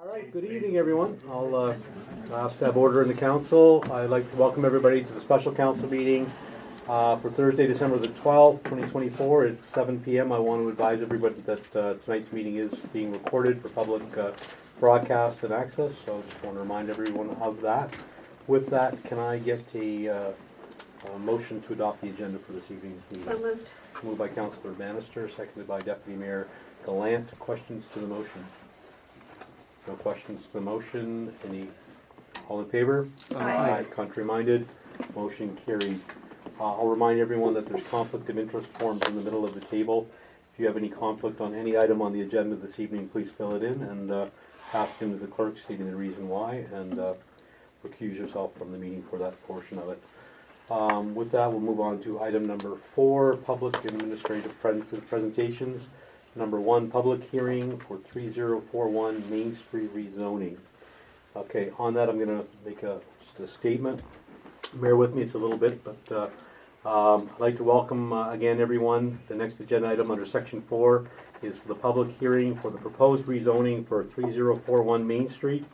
All right, good evening, everyone. I'll ask to have order in the council. I'd like to welcome everybody to the special council meeting for Thursday, December the 12th, 2024. It's 7 p.m. I want to advise everybody that tonight's meeting is being recorded for public broadcast and access, so I just want to remind everyone of that. With that, can I get a motion to adopt the agenda for this evening's meeting? So moved. Moved by Councillor Bannister, seconded by Deputy Mayor Gallant. Questions to the motion? No questions to the motion. All in favor? Aye. Contrary-minded. Motion carried. I'll remind everyone that there's conflict of interest forms in the middle of the table. If you have any conflict on any item on the agenda this evening, please fill it in and pass it into the clerk stating the reason why, and recuse yourself from the meeting for that portion of it. With that, we'll move on to item number 4, public and administrative presentations. Number 1, public hearing for 3041 Main Street rezoning. Okay, on that I'm going to make just a statement. Bear with me, it's a little bit, but I'd like to welcome again everyone. The next agenda item under section 4 is for the public hearing for the proposed rezoning for 3041 Main Street.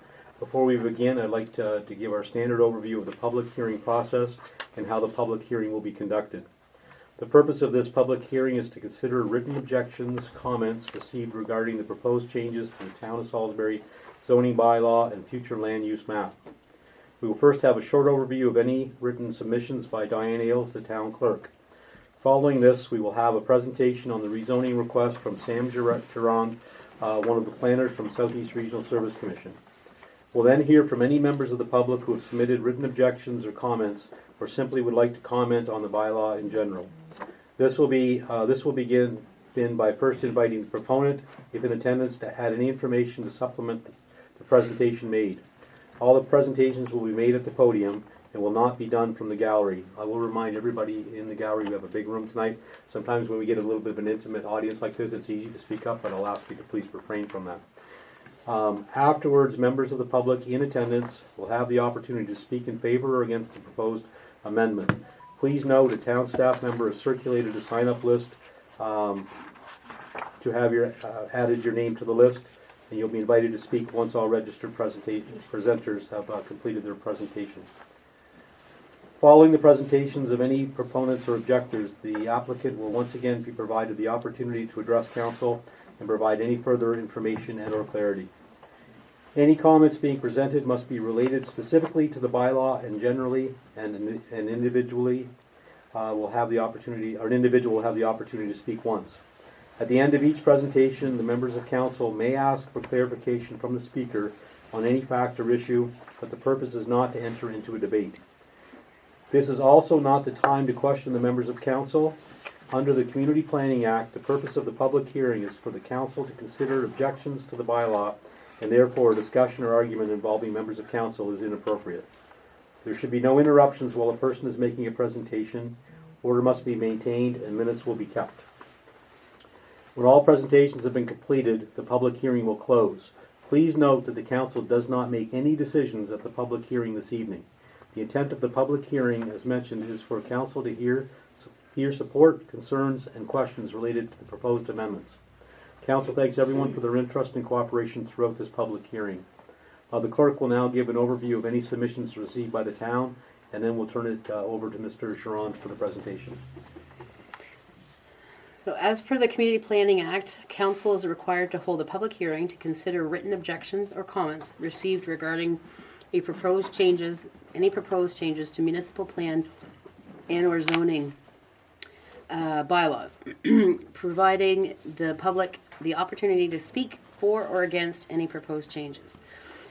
Before we begin, I'd like to give our standard overview of the public hearing process and how the public hearing will be conducted. The purpose of this public hearing is to consider written objections, comments received regarding the proposed changes to the Town of Salisbury zoning bylaw and future land use map. We will first have a short overview of any written submissions by Diane Ailes, the Town Clerk. Following this, we will have a presentation on the rezoning request from Sam Giron, one of the planners from Southeast Regional Service Commission. We'll then hear from any members of the public who have submitted written objections or comments or simply would like to comment on the bylaw in general. This will begin by first inviting the proponent, if in attendance, to add any information to supplement the presentation made. All the presentations will be made at the podium and will not be done from the gallery. I will remind everybody in the gallery we have a big room tonight. Sometimes when we get a little bit of an intimate audience like this, it's easy to speak up, but I'll ask you to please refrain from that. Afterwards, members of the public in attendance will have the opportunity to speak in favor or against the proposed amendment. Please note a town staff member has circulated a sign-up list to have added your name to the list, and you'll be invited to speak once all registered presenters have completed their presentations. Following the presentations of any proponents or objectors, the applicant will once again be provided the opportunity to address council and provide any further information and or clarity. Any comments being presented must be related specifically to the bylaw and generally, and individually will have the opportunity, or an individual will have the opportunity to speak once. At the end of each presentation, the members of council may ask for clarification from the speaker on any fact or issue, but the purpose is not to enter into a debate. This is also not the time to question the members of council. Under the Community Planning Act, the purpose of the public hearing is for the council to consider objections to the bylaw, and therefore a discussion or argument involving members of council is inappropriate. There should be no interruptions while a person is making a presentation. Order must be maintained and minutes will be kept. When all presentations have been completed, the public hearing will close. Please note that the council does not make any decisions at the public hearing this evening. The intent of the public hearing, as mentioned, is for council to hear support, concerns, and questions related to the proposed amendments. Council thanks everyone for their interest and cooperation throughout this public hearing. The clerk will now give an overview of any submissions received by the town, and then we'll turn it over to Mr. Giron for the presentation. So as per the Community Planning Act, council is required to hold a public hearing to consider written objections or comments received regarding any proposed changes to municipal plan and or zoning bylaws, providing the public the opportunity to speak for or against any proposed changes.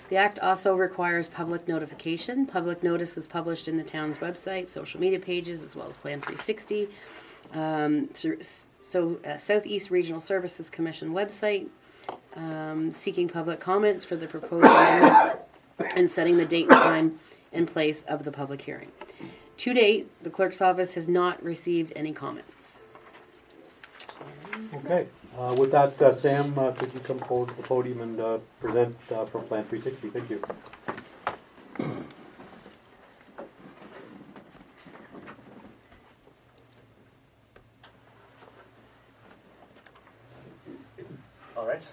The Act also requires public notification. Public notice is published in the town's website, social media pages, as well as Plan 360. Southeast Regional Services Commission website, seeking public comments for the proposed amendments and setting the date and time and place of the public hearing. To date, the clerk's office has not received any comments. Okay. With that, Sam, could you come forward to the podium and present for Plan 360? Thank you. All right.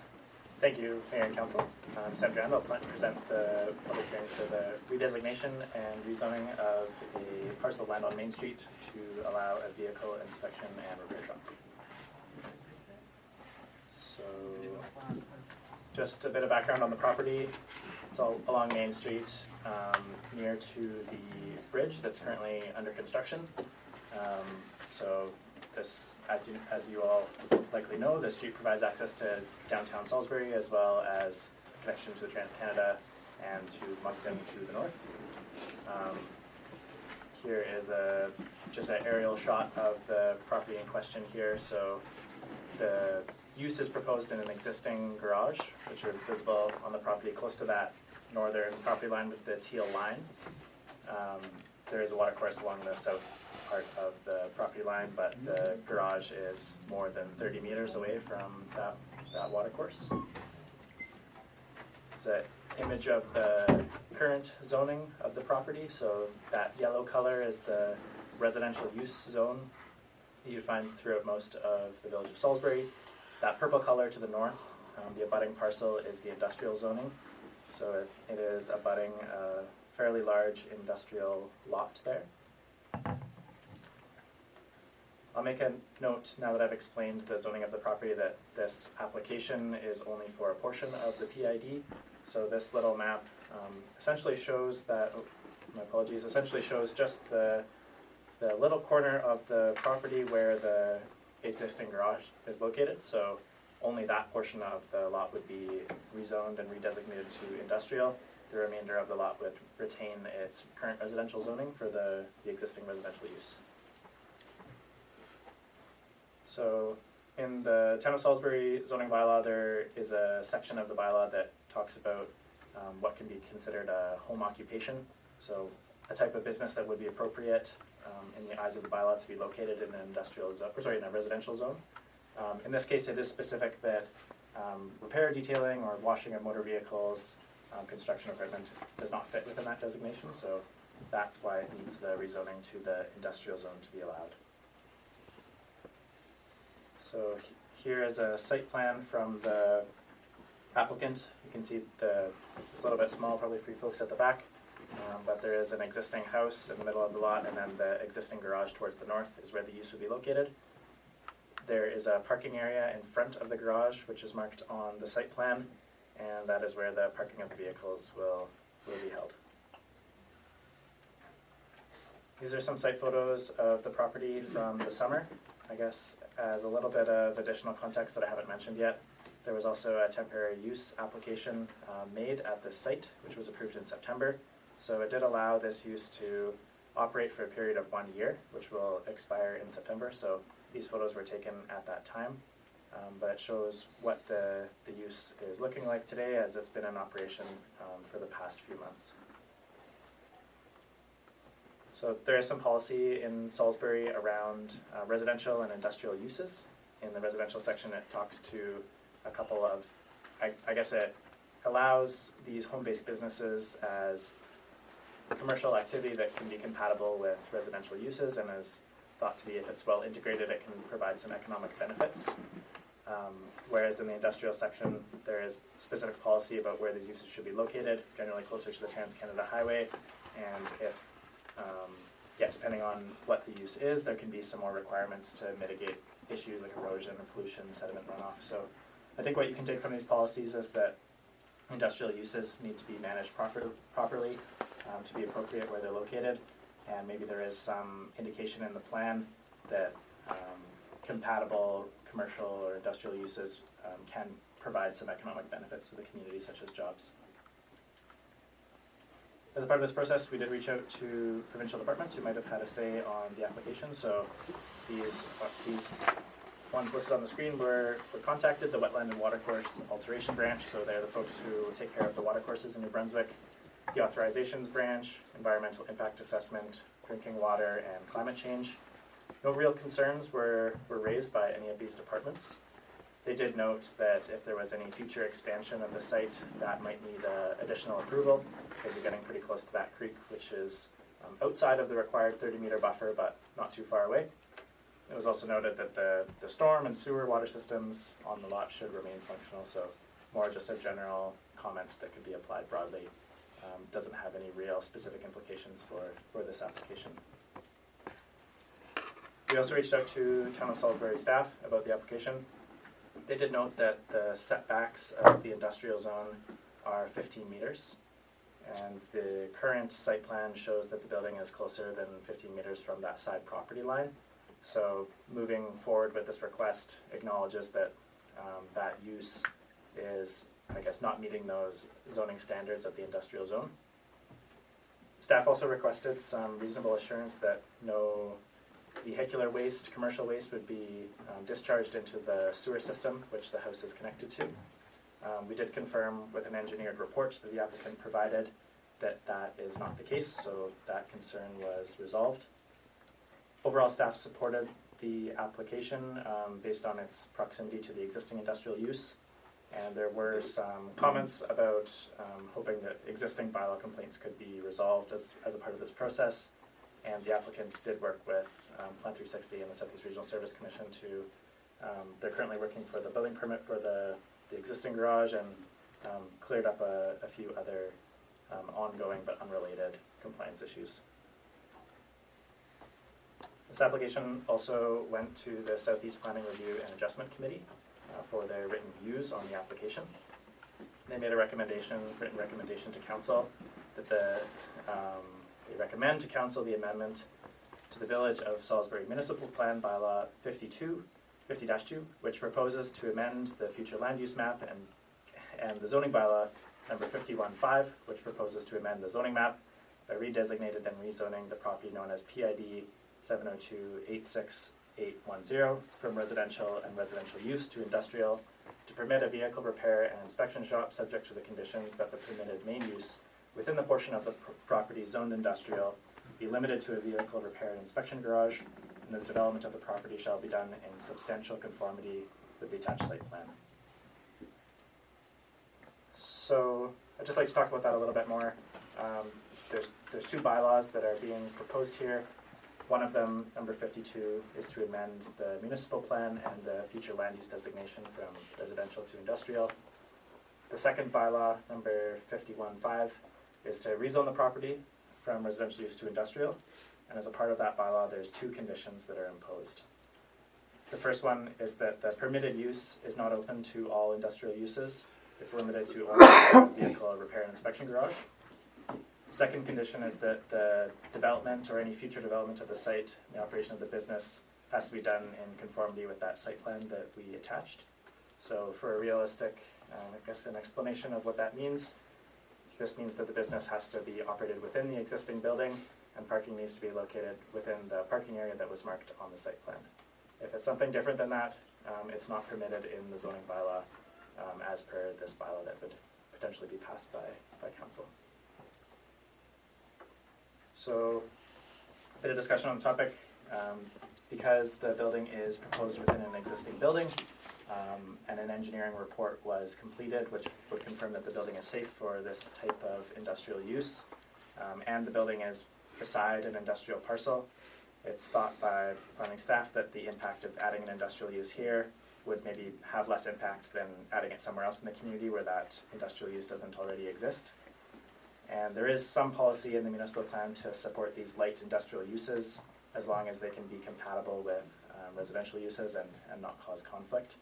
Thank you, Mayor and Council. I'm Sam Durand. I'll present the public hearing for the redesignation and rezoning of a parcel of land on Main Street to allow a vehicle inspection and repair shop. So, just a bit of background on the property. It's all along Main Street, near to the bridge that's currently under construction. So this, as you all likely know, the street provides access to downtown Salisbury as well as connection to the Trans-Canada and to Moncton to the north. Here is just an aerial shot of the property in question here. So the use is proposed in an existing garage, which is visible on the property close to that northern property line with the teal line. There is a watercourse along the south part of the property line, but the garage is more than 30 meters away from that watercourse. It's an image of the current zoning of the property. So that yellow color is the residential use zone that you find throughout most of the village of Salisbury. That purple color to the north, the abutting parcel, is the industrial zoning. So it is abutting a fairly large industrial lot there. I'll make a note now that I've explained the zoning of the property that this application is only for a portion of the PID. So this little map essentially shows that, my apologies, essentially shows just the little corner of the property where the existing garage is located. So only that portion of the lot would be rezoned and redesignated to industrial. The remainder of the lot would retain its current residential zoning for the existing residential use. So in the Town of Salisbury zoning bylaw, there is a section of the bylaw that talks about what can be considered a home occupation. So a type of business that would be appropriate in the eyes of the bylaw to be located in an industrial zone, in a residential zone. In this case, it is specific that repair, detailing, or washing of motor vehicles, construction equipment does not fit within that designation. So that's why it needs the rezoning to the industrial zone to be allowed. So here is a site plan from the applicant. You can see it's a little bit small, probably for you folks at the back, but there is an existing house in the middle of the lot, and then the existing garage towards the north is where the use would be located. There is a parking area in front of the garage, which is marked on the site plan, and that is where the parking of the vehicles will be held. These are some site photos of the property from the summer. I guess as a little bit of additional context that I haven't mentioned yet, there was also a temporary use application made at this site, which was approved in September. So it did allow this use to operate for a period of 1 year, which will expire in September. So these photos were taken at that time, but it shows what the use is looking like today, as it's been in operation for the past few months. So there is some policy in Salisbury around residential and industrial uses. In the residential section, it talks to a couple of, I guess it allows these home-based businesses as commercial activity that can be compatible with residential uses, and is thought to be, if it's well integrated, it can provide some economic benefits. Whereas in the industrial section, there is specific policy about where these uses should be located, generally closer to the Trans-Canada Highway, and if depending on what the use is, there can be some more requirements to mitigate issues like erosion or pollution, sediment runoff. So I think what you can take from these policies is that industrial uses need to be managed properly to be appropriate where they're located, and maybe there is some indication in the plan that compatible commercial or industrial uses can provide some economic benefits to the community, such as jobs. As a part of this process, we did reach out to provincial departments who might have had a say on the application. So these ones listed on the screen were contacted: the Wetland and Watercourse Alteration Branch, so they're the folks who take care of the watercourses in New Brunswick; the Authorizations Branch, Environmental Impact Assessment, Drinking Water, and Climate Change. No real concerns were raised by any of these departments. They did note that if there was any future expansion of the site, that might need additional approval, because we're getting pretty close to that creek, which is outside of the required 30-meter buffer, but not too far away. It was also noted that the storm and sewer water systems on the lot should remain functional, so more just a general comment that could be applied broadly. Doesn't have any real specific implications for this application. We also reached out to Town of Salisbury staff about the application. They did note that the setbacks of the industrial zone are 15 meters, and the current site plan shows that the building is closer than 15 meters from that side property line. So moving forward with this request acknowledges that that use is, I guess, not meeting those zoning standards of the industrial zone. Staff also requested some reasonable assurance that no vehicular waste, commercial waste would be discharged into the sewer system, which the house is connected to. We did confirm with an engineered report that the applicant provided that that is not the case, so that concern was resolved. Overall, staff supported the application based on its proximity to the existing industrial use, and there were some comments about hoping that existing bylaw complaints could be resolved as a part of this process, and the applicant did work with Plan 360 and the Southeast Regional Service Commission to, they're currently working for the building permit for the existing garage, and cleared up a few other ongoing but unrelated compliance issues. This application also went to the Southeast Planning Review and Adjustment Committee for their written views on the application. They made a written recommendation to council that they recommend to council the amendment to the Village of Salisbury Municipal Plan Bylaw 50-2, which proposes to amend the future land use map, and the zoning bylaw number 51-5, which proposes to amend the zoning map by redesignated and rezoning the property known as PID 702-86810 from residential and residential use to industrial, to permit a vehicle repair and inspection shop subject to the conditions that the permitted main use within the portion of the property zoned industrial be limited to a vehicle repair and inspection garage, and the development of the property shall be done in substantial conformity with the attached site plan. So I'd just like to talk about that a little bit more. There's two bylaws that are being proposed here. One of them, number 52, is to amend the municipal plan and the future land use designation from residential to industrial. The second bylaw, number 51-5, is to rezone the property from residential use to industrial. And as a part of that bylaw, there's two conditions that are imposed. The first one is that the permitted use is not open to all industrial uses. It's limited to only the vehicle repair and inspection garage. The second condition is that the development or any future development of the site, the operation of the business, has to be done in conformity with that site plan that we attached. So for a realistic, I guess an explanation of what that means, this means that the business has to be operated within the existing building, and parking needs to be located within the parking area that was marked on the site plan. If it's something different than that, it's not permitted in the zoning bylaw as per this bylaw that would potentially be passed by council. So a bit of discussion on the topic. Because the building is proposed within an existing building, and an engineering report was completed which would confirm that the building is safe for this type of industrial use, and the building is beside an industrial parcel, it's thought by planning staff that the impact of adding an industrial use here would maybe have less impact than adding it somewhere else in the community where that industrial use doesn't already exist. And there is some policy in the municipal plan to support these light industrial uses as long as they can be compatible with residential uses and not cause conflict.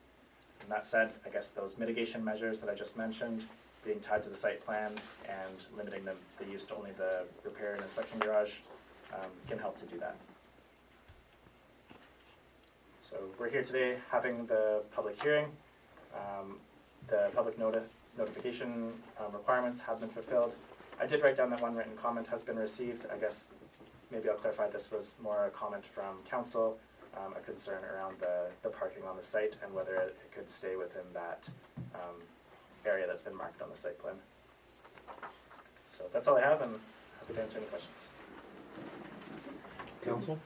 And that said, I guess those mitigation measures that I just mentioned, being tied to the site plan and limiting the use to only the repair and inspection garage, can help to do that. So we're here today having the public hearing. The public notification requirements have been fulfilled. I did write down that one written comment has been received. I guess maybe I'll clarify this was more a comment from council, a concern around the parking on the site and whether it could stay within that area that's been marked on the site plan. So that's all I have, and happy to answer any questions. Council?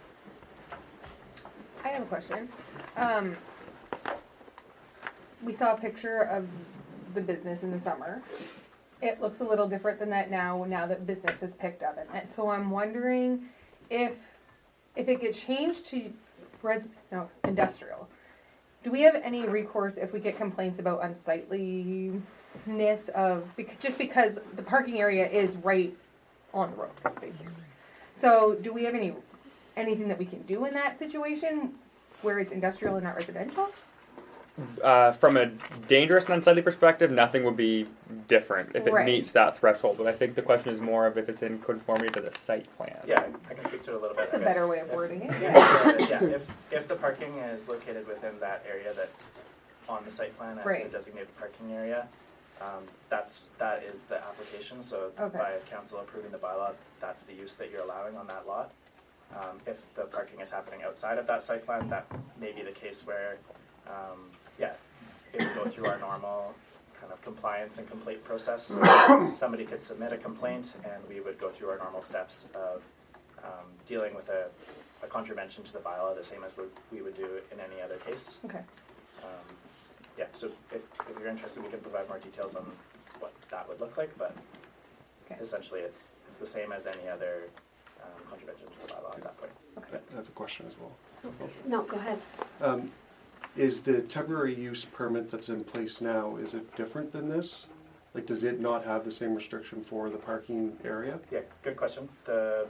I have a question. We saw a picture of the business in the summer. It looks a little different than that now that business has picked up in it. So I'm wondering if it gets changed to industrial, do we have any recourse if we get complaints about unsightliness of, just because the parking area is right on the road, basically? So do we have anything that we can do in that situation where it's industrial and not residential? From a dangerous and unsightly perspective, nothing would be different if it Right. meets that threshold. But I think the question is more of if it's in conformity to the site plan. Yeah, I can speak to it a little bit. That's a I guess. better way of wording it. Yeah, if the parking is located within that area that's on the site plan as Right. the designated parking area, that is the application, so Okay. by council approving the bylaw, that's the use that you're allowing on that lot. If the parking is happening outside of that site plan, that may be the case where, it would go through our normal kind of compliance and complaint process. So somebody could submit a complaint and we would go through our normal steps of dealing with a contravention to the bylaw, the same as we would do in any other case. Okay. So if you're interested, we can provide more details on what that would look like, but Okay. essentially it's the same as any other contravention to the bylaw at that point. I have a question as well. No, go ahead. Is the temporary use permit that's in place now, is it different than this? Like, does it not have the same restriction for the parking area? Yeah, good question. The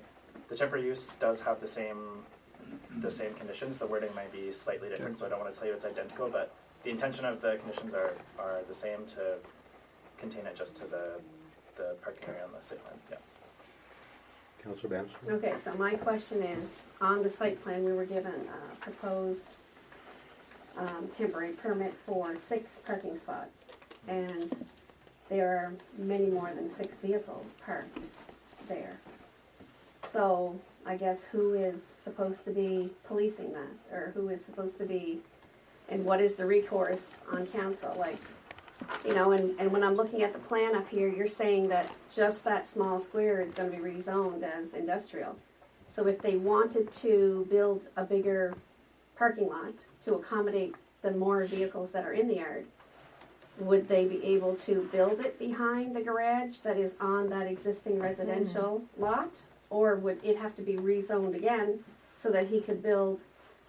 temporary use does have the same conditions. The wording might be slightly different, so I don't want to tell you it's identical, but the intention of the conditions are the same to contain it just to the parking area on the site plan, yeah. Councillor Banstra? Okay, so my question is, on the site plan, we were given a proposed temporary permit for 6 parking spots. And there are many more than 6 vehicles parked there. So I guess who is supposed to be policing that? Or who is supposed to be, and what is the recourse on council? Like, you know, and when I'm looking at the plan up here, you're saying that just that small square is gonna be rezoned as industrial. So if they wanted to build a bigger parking lot to accommodate the more vehicles that are in the yard, would they be able to build it behind the garage that is on that existing residential lot? Or would it have to be rezoned again so that he could build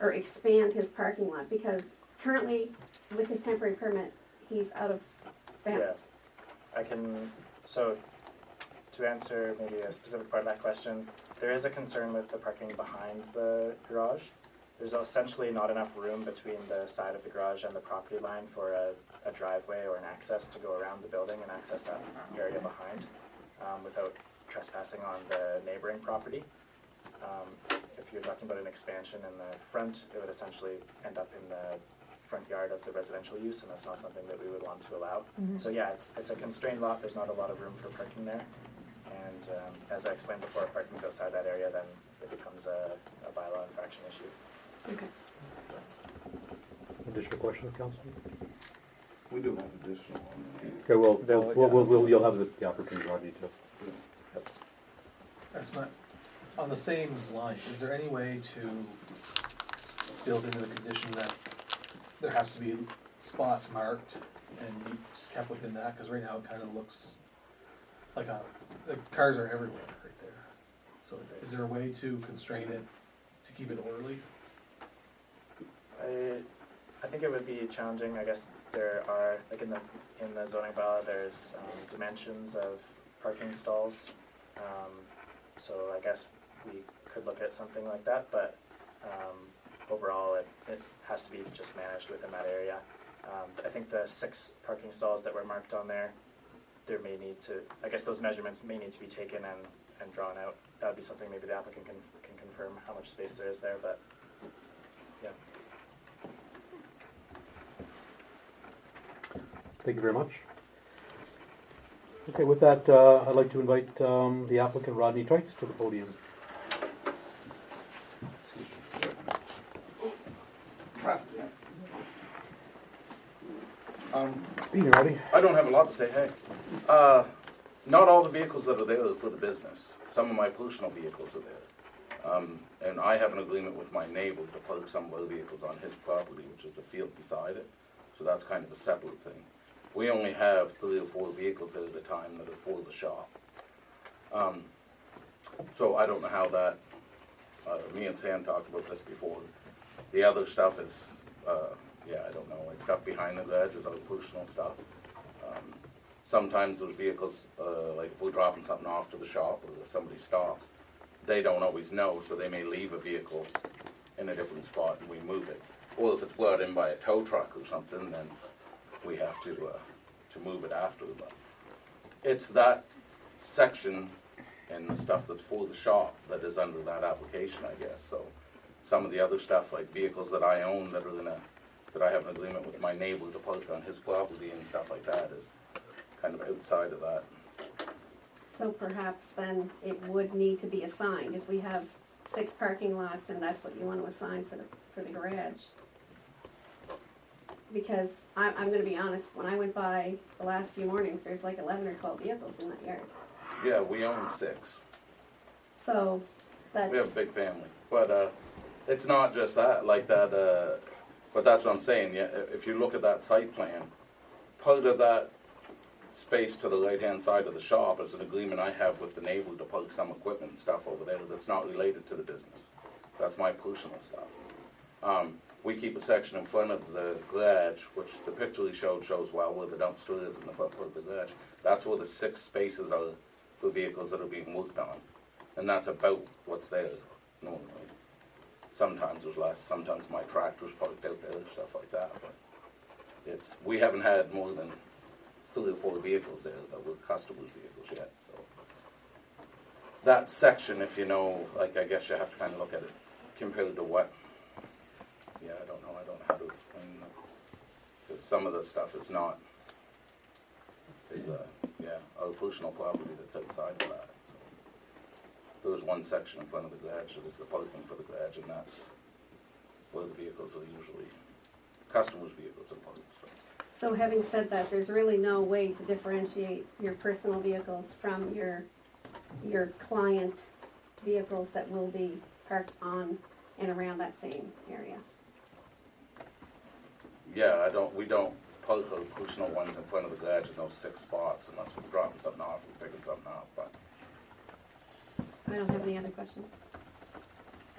or expand his parking lot? Because currently, with his temporary permit, he's out of bounds. So to answer maybe a specific part of that question, there is a concern with the parking behind the garage. There's essentially not enough room between the side of the garage and the property line for a driveway or an access to go around the building and access that area behind without trespassing on the neighboring property. If you're talking about an expansion in the front, it would essentially end up in the front yard of the residential use, and that's not something that we would want to allow. So yeah, it's a constrained lot, there's not a lot of room for parking there. And as I explained before, if parking's outside that area, then it becomes a bylaw infraction issue. Okay. Additional questions, Councillor? We do have additional. Okay, well, you'll have the opportunity, Rodney, to. That's not, on the same line, is there any way to build into the condition that there has to be spots marked and just kept within that? Because right now it kind of looks like the cars are everywhere right there. So is there a way to constrain it, to keep it orderly? I think it would be challenging. I guess there are, like in the zoning bylaw, there's dimensions of parking stalls. So I guess we could look at something like that, but overall it has to be just managed within that area. I think the 6 parking stalls that were marked on there may need to, I guess those measurements may need to be taken and drawn out. That would be something maybe the applicant can confirm how much space there is there, but yeah. Thank you very much. Okay, with that, I'd like to invite the applicant Rodney Trites to the podium. Traffic. You ready? I don't have a lot to say, hey. Not all the vehicles that are there are for the business. Some of my personal vehicles are there. And I have an agreement with my neighbor to park some of our vehicles on his property, which is the field beside it. So that's kind of a separate thing. We only have 3 or 4 vehicles there at a time that are for the shop. So I don't know how that, me and Sam talked about this before. The other stuff is yeah, I don't know, like stuff behind the ledge is other personal stuff. Sometimes those vehicles, like if we're dropping something off to the shop or if somebody stops, they don't always know, so they may leave a vehicle in a different spot and we move it. Or if it's brought in by a tow truck or something, then we have to move it after. But it's that section and the stuff that's for the shop that is under that application, I guess. So some of the other stuff, like vehicles that I own that I have an agreement with my neighbor to park on his property and stuff like that, is kind of outside of that. So perhaps then it would need to be assigned, if we have 6 parking lots and that's what you want to assign for the garage. Because I'm gonna be honest, when I went by the last few mornings, there's like 11 or 12 vehicles in that yard. Yeah, we own 6. So that's. We have a big family, but it's not just that, like that, but that's what I'm saying, yeah, if you look at that site plan, part of that space to the right-hand side of the shop is an agreement I have with the neighbor to park some equipment and stuff over there that's not related to the business. That's my personal stuff. We keep a section in front of the garage, which the picture he showed shows well where the dumpster is in the front part of the garage. That's where the 6 spaces are for vehicles that are being worked on. And that's about what's there normally. Sometimes there's less, sometimes my tractor's parked out there, stuff like that, but we haven't had more than 3 or 4 vehicles there that were customers' vehicles yet, so. That section, if you know, like, I guess you have to kind of look at it compared to what, yeah, I don't know how to explain that. Because some of the stuff is not, our personal property that's outside of that, so. There's one section in front of the garage that is the parking for the garage, and that's where the vehicles are usually, customers' vehicles are parked, so. So having said that, there's really no way to differentiate your personal vehicles from your client vehicles that will be parked on and around that same area. Yeah, we don't park our personal ones in front of the garage in those 6 spots unless we're dropping something off or picking something up, but. I don't have any other questions.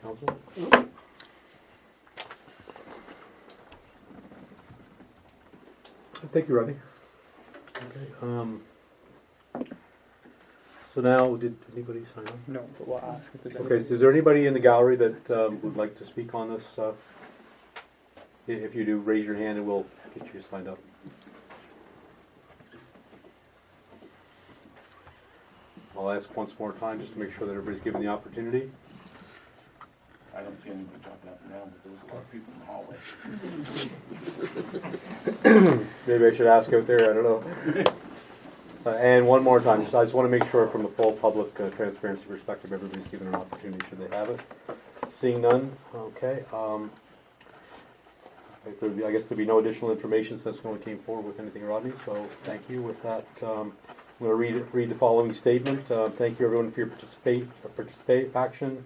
Council? Thank you, Rodney. Okay, so now, did anybody sign up? No, but we'll ask if there's any. Okay, is there anybody in the gallery that would like to speak on this? If you do, raise your hand and we'll get you signed up. I'll ask once more time just to make sure that everybody's given the opportunity. I don't see anybody jumping up and down, but there's a lot of people in the hallway. Maybe I should ask out there, I don't know. And one more time, I just want to make sure from the full public transparency perspective, everybody's given an opportunity should they have it. Seeing none, okay. I guess there'd be no additional information since no one came forward with anything, Rodney, so thank you. With that, I'm going to read the following statement. Thank you everyone for your participation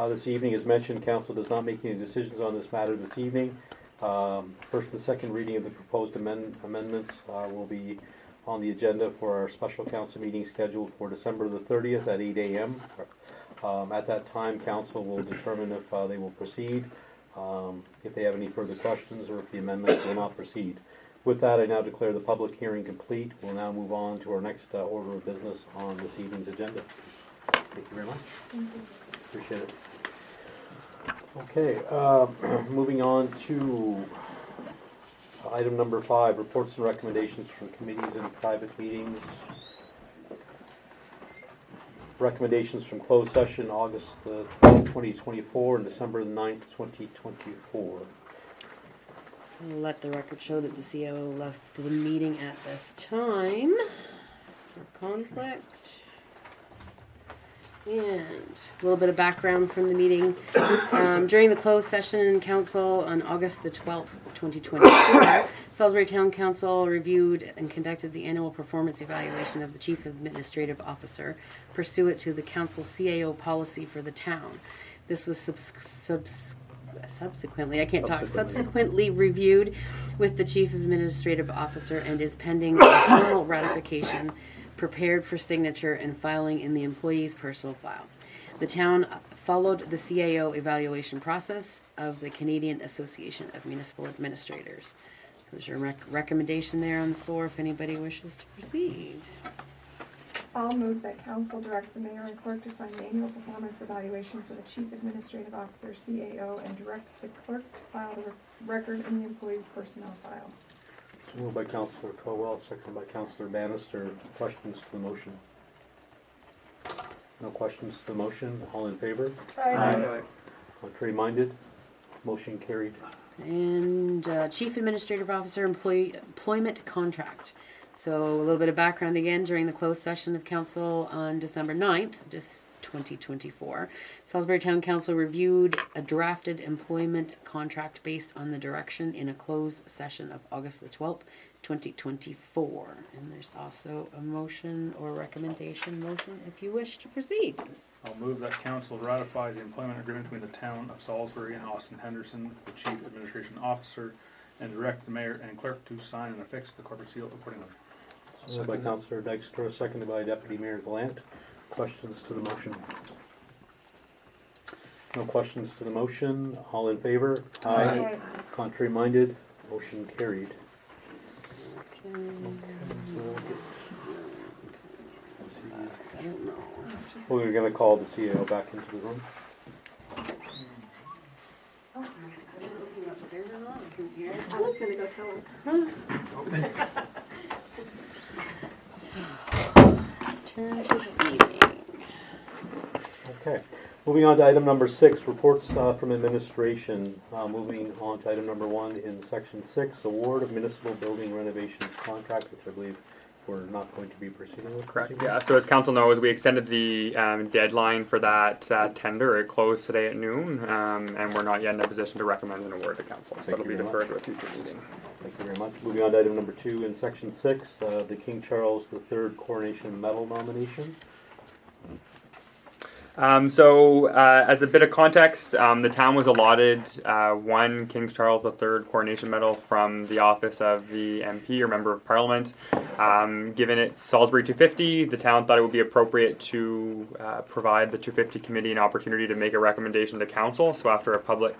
this evening. As mentioned, Council does not make any decisions on this matter this evening. First and second reading of the proposed amendments will be on the agenda for our special council meeting scheduled for December the 30th at 8 a.m. At that time, Council will determine if they will proceed, if they have any further questions, or if the amendments will not proceed. With that, I now declare the public hearing complete. We'll now move on to our next order of business on this evening's agenda. Thank you very much. Appreciate it. Okay, moving on to item number 5, reports and recommendations from committees and private meetings. Recommendations from closed session August 12th, 2024 and December 9th, 2024. I'll let the record show that the COO left the meeting at this time for conflict. And a little bit of background from the meeting. During the closed session in council on August the 12th, 2024, Salisbury Town Council reviewed and conducted the annual performance evaluation of the Chief Administrative Officer pursuant to the council CAO policy for the town. This was subsequently reviewed with the Chief Administrative Officer and is pending a formal ratification prepared for signature and filing in the employee's personal file. The town followed the CAO evaluation process of the Canadian Association of Municipal Administrators. There's your recommendation there on the floor if anybody wishes to proceed. I'll move that council direct the mayor and clerk to sign the annual performance evaluation for the chief administrative officer, CAO, and direct the clerk to file the record in the employee's personnel file. So moved by Councillor Colwell, seconded by Councillor Bannister. Questions to the motion? No questions to the motion. All in favor? Aye. Contrary minded? Motion carried. And Chief Administrative Officer Employment Contract. So a little bit of background again, during the closed session of council on December 9th, just 2024, Salisbury Town Council reviewed a drafted employment contract based on the direction in a closed session of August the 12th, 2024. And there's also a motion or recommendation motion if you wish to proceed. I'll move that council ratify the employment agreement between the town of Salisbury and Austin Henderson, the chief administration officer, and direct the mayor and clerk to sign and affix the corporate seal accordingly. So moved by Councillor Dykstra, seconded by Deputy Mayor Gallant. Questions to the motion? No questions to the motion. All in favor? Aye. Contrary minded? Motion carried. Okay. I don't know. Well, we're going to call the CAO back into the room. Upstairs or not? I couldn't hear. I was gonna go tell him. Turn to the meeting. Okay. Moving on to item number 6, reports from administration. Moving on to item number 1 in section 6, award of municipal building renovations contract, which I believe we're not going to be proceeding with. Correct. Yeah. So as council knows, we extended the deadline for that tender. It closed today at noon, and we're not yet in a position to recommend an award to council. So Thank it'll you be very deferred to a future meeting. Thank you very much. Moving on to item number 2 in section 6, the King Charles III Coronation Medal nomination. As a bit of context, the town was allotted one King Charles III Coronation Medal from the office of the MP or Member of Parliament. Given it's Salisbury 250, the town thought it would be appropriate to provide the 250 committee an opportunity to make a recommendation to council. So after a public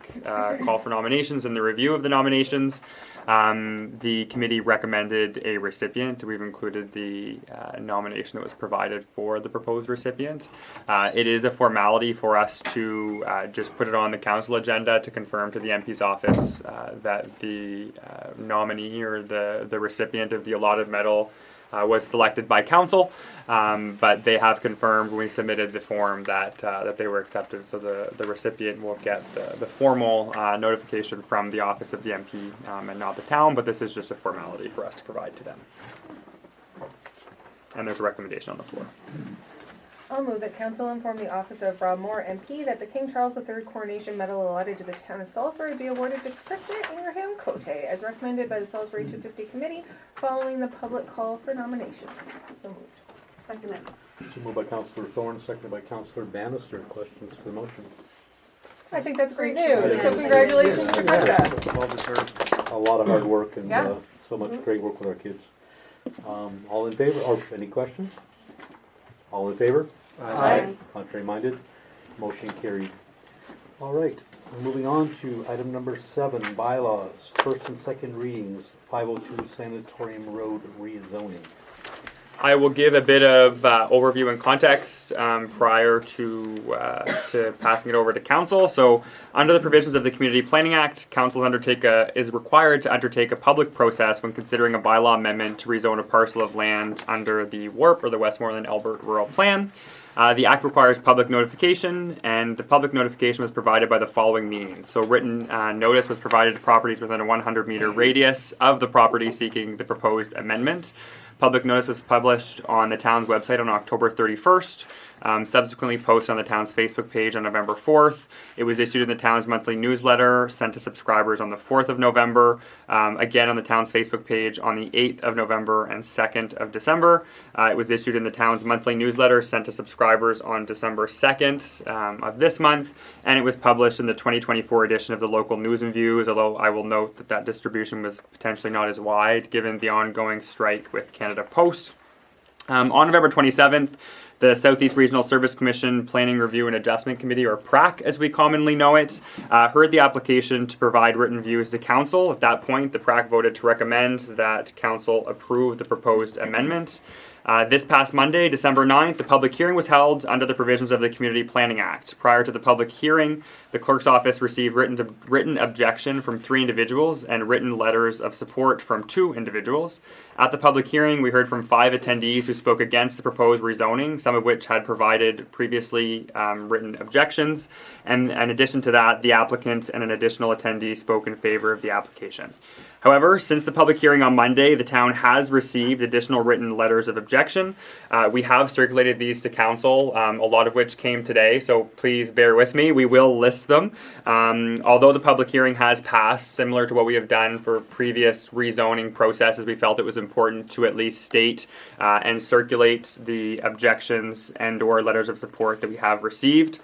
call for nominations and the review of the nominations, the committee recommended a recipient. We've included the nomination that was provided for the proposed recipient. It is a formality for us to just put it on the council agenda to confirm to the MP's office that the nominee or the recipient of the allotted medal was selected by council. But they have confirmed when we submitted the form that they were accepted. So the recipient will get the formal notification from the office of the MP and not the town, but this is just a formality for us to provide to them. And there's a recommendation on the floor. I'll move that council inform the office of Rob Moore MP that the King Charles III Coronation Medal allotted to the town of Salisbury be awarded to Krista Ingraham Cote as recommended by the Salisbury 250 committee following the public call for nominations. So moved. Second it. So moved by Councillor Thorne, seconded by Councillor Bannister. Questions to the motion? I think that's great news. Yeah. So congratulations to Krista. Well deserved. A lot of hard work and Yeah. so much great work with our kids. All in favor? Or any questions? All in favor? Aye. Contrary minded? Motion carried. All right, moving on to item number 7, bylaws, first and second readings, 502 Sanatorium Road rezoning. I will give a bit of overview and context prior to passing it over to council. So, under the provisions of the Community Planning Act, council is required to undertake a public process when considering a bylaw amendment to rezone a parcel of land under the WARP or the Westmoreland Albert Rural Plan. The Act requires public notification, and the public notification was provided by the following means. So, written notice was provided to properties within a 100-meter radius of the property seeking the proposed amendment. Public notice was published on the town's website on October 31st, subsequently posted on the town's Facebook page on November 4th. It was issued in the town's monthly newsletter, sent to subscribers on the 4th of November, again on the town's Facebook page on the 8th of November and 2nd of December. It was issued in the town's monthly newsletter, sent to subscribers on December 2nd of this month, and it was published in the 2024 edition of the Local News and Views, although I will note that distribution was potentially not as wide given the ongoing strike with Canada Post. On November 27th, The Southeast Regional Service Commission Planning Review and Adjustment Committee, or PRAC as we commonly know it, heard the application to provide written views to council. At that point, the PRAC voted to recommend that council approve the proposed amendments. This past Monday, December 9th, the public hearing was held under the provisions of the Community Planning Act. Prior to the public hearing, the clerk's office received written objection from 3 individuals and written letters of support from 2 individuals. At the public hearing, we heard from 5 attendees who spoke against the proposed rezoning, some of which had provided previously written objections. And in addition to that, the applicant and an additional attendee spoke in favor of the application. However, since the public hearing on Monday, the town has received additional written letters of objection. We have circulated these to council, a lot of which came today, so please bear with me. We will list them. Although the public hearing has passed, similar to what we have done for previous rezoning processes, we felt it was important to at least state and circulate the objections and or letters of support that we have received.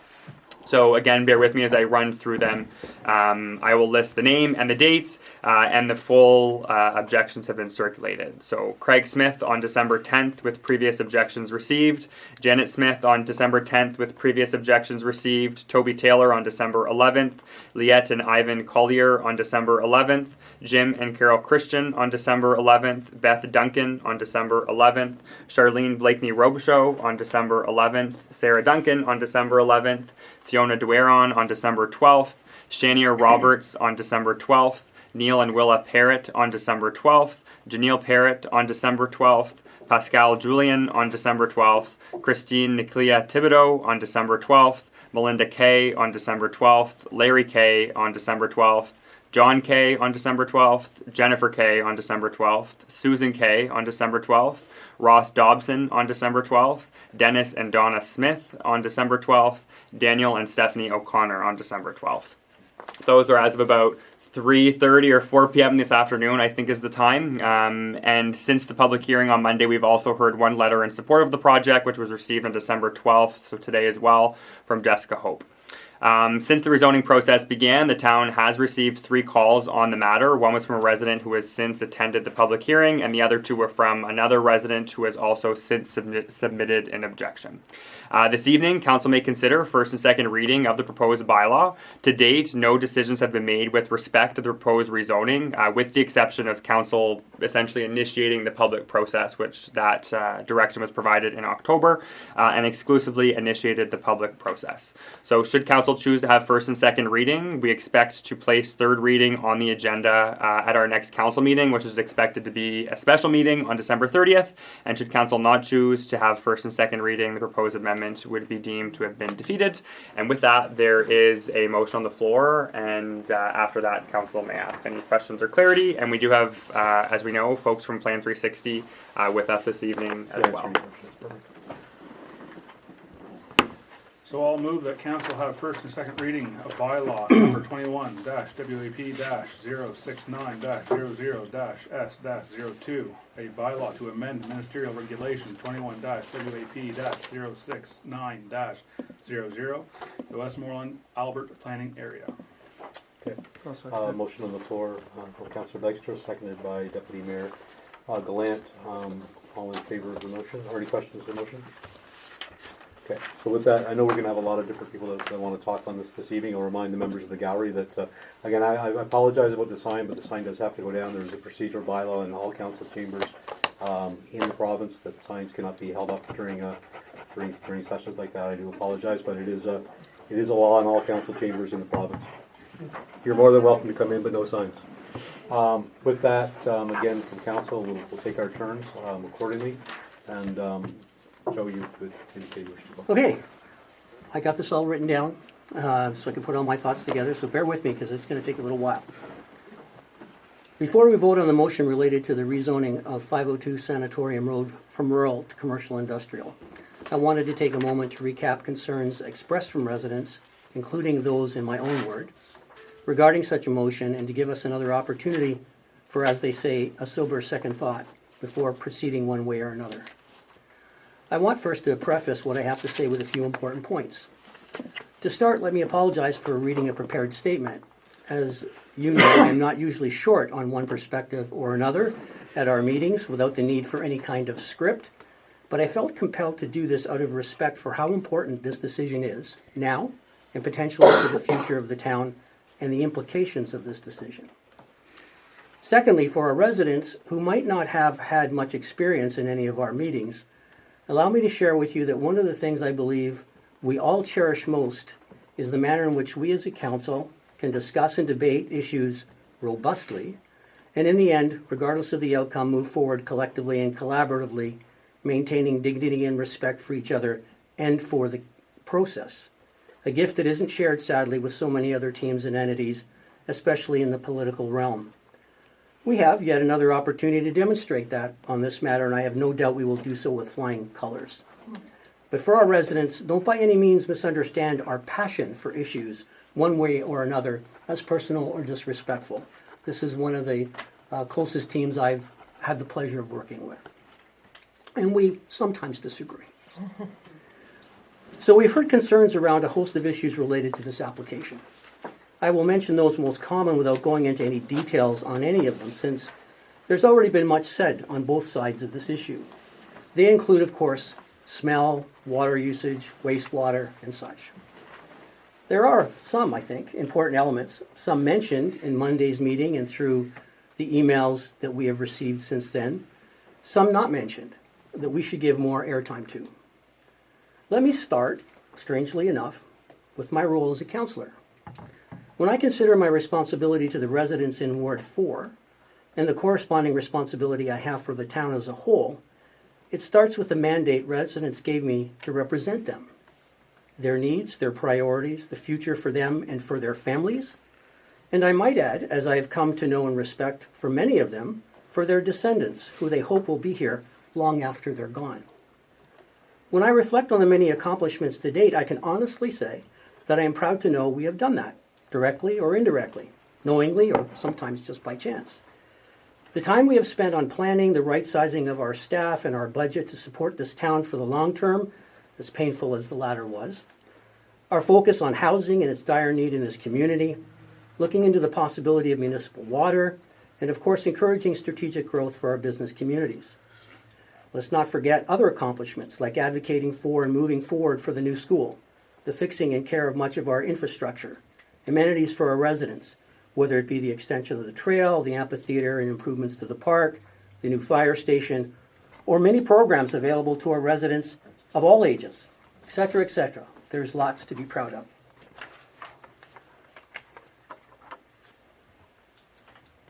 So again, bear with me as I run through them. I will list the name and the dates, and the full objections have been circulated. So Craig Smith on December 10th with previous objections received. Janet Smith on December 10th with previous objections received. Toby Taylor on December 11th. Liette and Ivan Collier on December 11th. Jim and Carol Christian on December 11th. Beth Duncan on December 11th. Charlene Blakeney Robichaud on December 11th. Sarah Duncan on December 11th. Fiona Dueron on December 12th, Shania Roberts on December 12th, Neil and Willa Parrott on December 12th, Janelle Parrott on December 12th, Pascal Julian on December 12th, Christine Niclea Thibodeau on December 12th, Melinda Kay on December 12th, Larry Kay on December 12th, John Kay on December 12th, Jennifer Kay on December 12th, Susan Kay on December 12th, Ross Dobson on December 12th, Dennis and Donna Smith on December 12th, Daniel and Stephanie O'Connor on December 12th. Those are as of about 3:30 or 4 p.m. this afternoon, I think is the time. And since the public hearing on Monday, we've also heard one letter in support of the project, which was received on December 12th, so today as well, from Jessica Hope. Since the rezoning process began, the town has received 3 calls on the matter. One was from a resident who has since attended the public hearing, and the other 2 were from another resident who has also since submitted an objection. This evening, council may consider first and second reading of the proposed bylaw. To date, no decisions have been made with respect to the proposed rezoning, with the exception of council essentially initiating the public process, which that direction was provided in October, and exclusively initiated the public process. So should council choose to have first and second reading, we expect to place third reading on the agenda at our next council meeting, which is expected to be a special meeting on December 30th. And should council not choose to have first and second reading, the proposed amendment would be deemed to have been defeated. And with that, there is a motion on the floor, and after that, council may ask any questions or clarity. And we do have, as we know, folks from Plan 360 with us this evening as well. So I'll move that council have first and second reading of bylaw number 21-WAP-069-00-S-02, a bylaw to amend ministerial regulation 21-WAP-069-00, the Westmoreland Albert planning area. Okay. Motion on the floor from Councillor Dykstra, seconded by Deputy Mayor Gallant. All in favor of the motion? Or any questions on the motion? Okay, so with that, I know we're going to have a lot of different people that want to talk on this evening. I'll remind the members of the gallery that, again, I apologize about the sign, but the sign does have to go down. There's a procedural bylaw in all council chambers in the province that signs cannot be held up during sessions like that. I do apologize, but it is a law in all council chambers in the province. You're more than welcome to come in, but no signs. With that, again, from council, we'll take our turns accordingly, and Joe, you could indicate your wish to go. Okay, I got this all written down so I can put all my thoughts together, so bear with me because it's going to take a little while. Before we vote on the motion related to the rezoning of 502 Sanatorium Road from rural to commercial industrial, I wanted to take a moment to recap concerns expressed from residents, including those in my own ward, regarding such a motion, and to give us another opportunity for, as they say, a sober second thought before proceeding one way or another. I want first to preface what I have to say with a few important points. To start, let me apologize for reading a prepared statement. As you know, I am not usually short on one perspective or another at our meetings without the need for any kind of script, but I felt compelled to do this out of respect for how important this decision is now and potentially for the future of the town and the implications of this decision. Secondly, for our residents who might not have had much experience in any of our meetings, allow me to share with you that one of the things I believe we all cherish most is the manner in which we as a council can discuss and debate issues robustly, and in the end, regardless of the outcome, move forward collectively and collaboratively, maintaining dignity and respect for each other and for the process. A gift that isn't shared, sadly, with so many other teams and entities, especially in the political realm. We have yet another opportunity to demonstrate that on this matter, and I have no doubt we will do so with flying colors. But for our residents, don't by any means misunderstand our passion for issues, one way or another, as personal or disrespectful. This is one of the closest teams I've had the pleasure of working with. And we sometimes disagree. So we've heard concerns around a host of issues related to this application. I will mention those most common without going into any details on any of them, since there's already been much said on both sides of this issue. They include, of course, smell, water usage, wastewater, and such. There are some, I think, important elements, some mentioned in Monday's meeting and through the emails that we have received since then, some not mentioned, that we should give more airtime to. Let me start, strangely enough, with my role as a councillor. When I consider my responsibility to the residents in Ward 4 and the corresponding responsibility I have for the town as a whole, it starts with the mandate residents gave me to represent them. Their needs, their priorities, the future for them and for their families, and I might add, as I have come to know and respect for many of them, for their descendants, who they hope will be here long after they're gone. When I reflect on the many accomplishments to date, I can honestly say that I am proud to know we have done that, directly or indirectly, knowingly or sometimes just by chance. The time we have spent on planning the right sizing of our staff and our budget to support this town for the long term, as painful as the latter was, our focus on housing and its dire need in this community, looking into the possibility of municipal water, and of course encouraging strategic growth for our business communities. Let's not forget other accomplishments like advocating for and moving forward for the new school, the fixing and care of much of our infrastructure, amenities for our residents, whether it be the extension of the trail, the amphitheater and improvements to the park, the new fire station, or many programs available to our residents of all ages, etc., etc. There's lots to be proud of.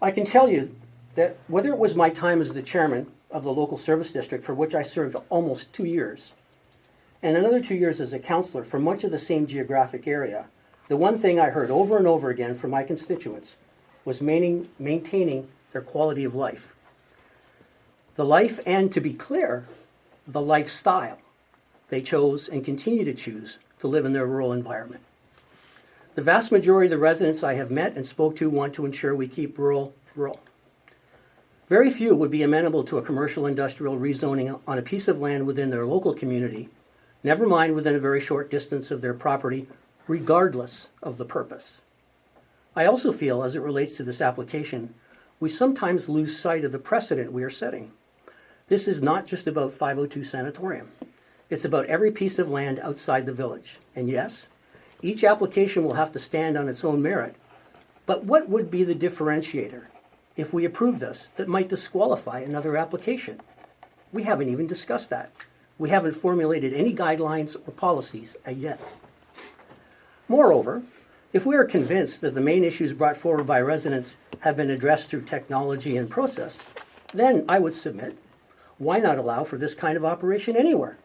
I can tell you that whether it was my time as the chairman of the local service district, for which I served almost 2 years, and another 2 years as a councillor for much of the same geographic area, the one thing I heard over and over again from my constituents was maintaining their quality of life. The life, and to be clear, the lifestyle they chose and continue to choose to live in their rural environment. The vast majority of the residents I have met and spoke to want to ensure we keep rural rural. Very few would be amenable to a commercial industrial rezoning on a piece of land within their local community, never mind within a very short distance of their property, regardless of the purpose. I also feel, as it relates to this application, we sometimes lose sight of the precedent we are setting. This is not just about 502 Sanatorium. It's about every piece of land outside the village. And yes, each application will have to stand on its own merit. But what would be the differentiator if we approve this that might disqualify another application? We haven't even discussed that. We haven't formulated any guidelines or policies yet. Moreover, if we are convinced that the main issues brought forward by residents have been addressed through technology and process, then I would submit, why not allow for this kind of operation anywhere,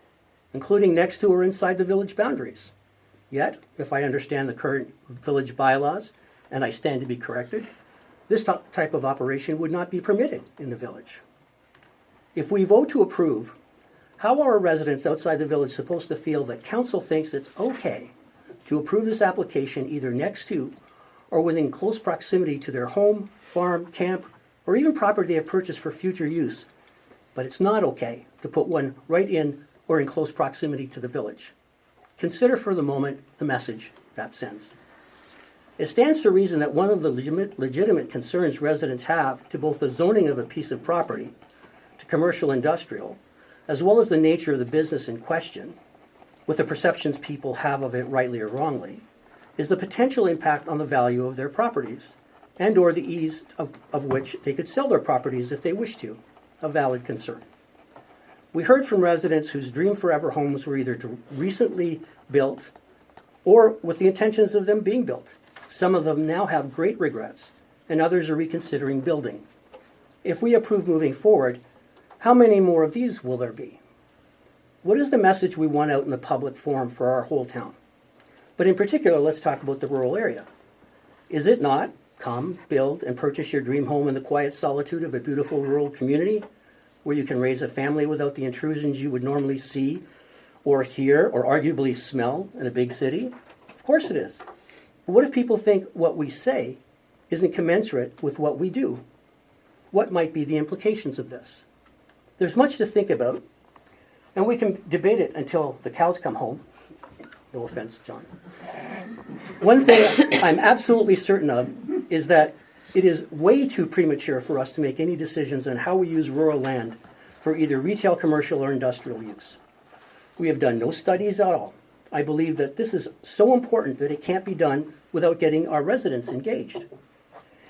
including next to or inside the village boundaries? Yet, if I understand the current village bylaws, and I stand to be corrected, this type of operation would not be permitted in the village. If we vote to approve, how are our residents outside the village supposed to feel that council thinks it's okay to approve this application either next to or within close proximity to their home, farm, camp, or even property they have purchased for future use, but it's not okay to put one right in or in close proximity to the village? Consider for the moment the message that sends. It stands to reason that one of the legitimate concerns residents have to both the zoning of a piece of property, to commercial industrial, as well as the nature of the business in question, with the perceptions people have of it rightly or wrongly, is the potential impact on the value of their properties and or the ease of which they could sell their properties if they wish to, a valid concern. We heard from residents whose dream forever homes were either recently built or with the intentions of them being built. Some of them now have great regrets, and others are reconsidering building. If we approve moving forward, how many more of these will there be? What is the message we want out in the public forum for our whole town? But in particular, let's talk about the rural area. Is it not, come, build, and purchase your dream home in the quiet solitude of a beautiful rural community where you can raise a family without the intrusions you would normally see or hear or arguably smell in a big city? Of course it is. But what if people think what we say isn't commensurate with what we do? What might be the implications of this? There's much to think about, and we can debate it until the cows come home. No offense, John. One thing I'm absolutely certain of is that it is way too premature for us to make any decisions on how we use rural land for either retail, commercial, or industrial use. We have done no studies at all. I believe that this is so important that it can't be done without getting our residents engaged.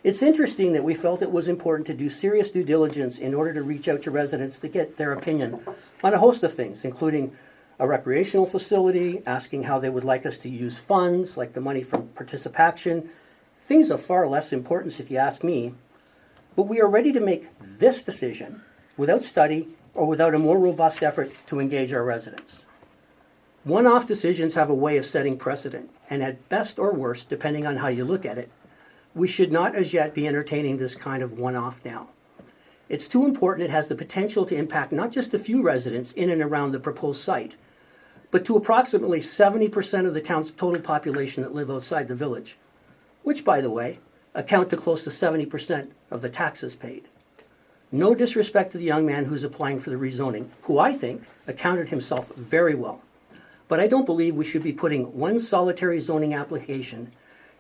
It's interesting that we felt it was important to do serious due diligence in order to reach out to residents to get their opinion on a host of things, including a recreational facility, asking how they would like us to use funds, like the money from participation, things of far less importance if you ask me. But we are ready to make this decision without study or without a more robust effort to engage our residents. One-off decisions have a way of setting precedent, and at best or worst, depending on how you look at it, we should not as yet be entertaining this kind of one-off now. It's too important. It has the potential to impact not just a few residents in and around the proposed site, but to approximately 70% of the town's total population that live outside the village, which, by the way, account to close to 70% of the taxes paid. No disrespect to the young man who's applying for the rezoning, who I think accounted himself very well. But I don't believe we should be putting one solitary zoning application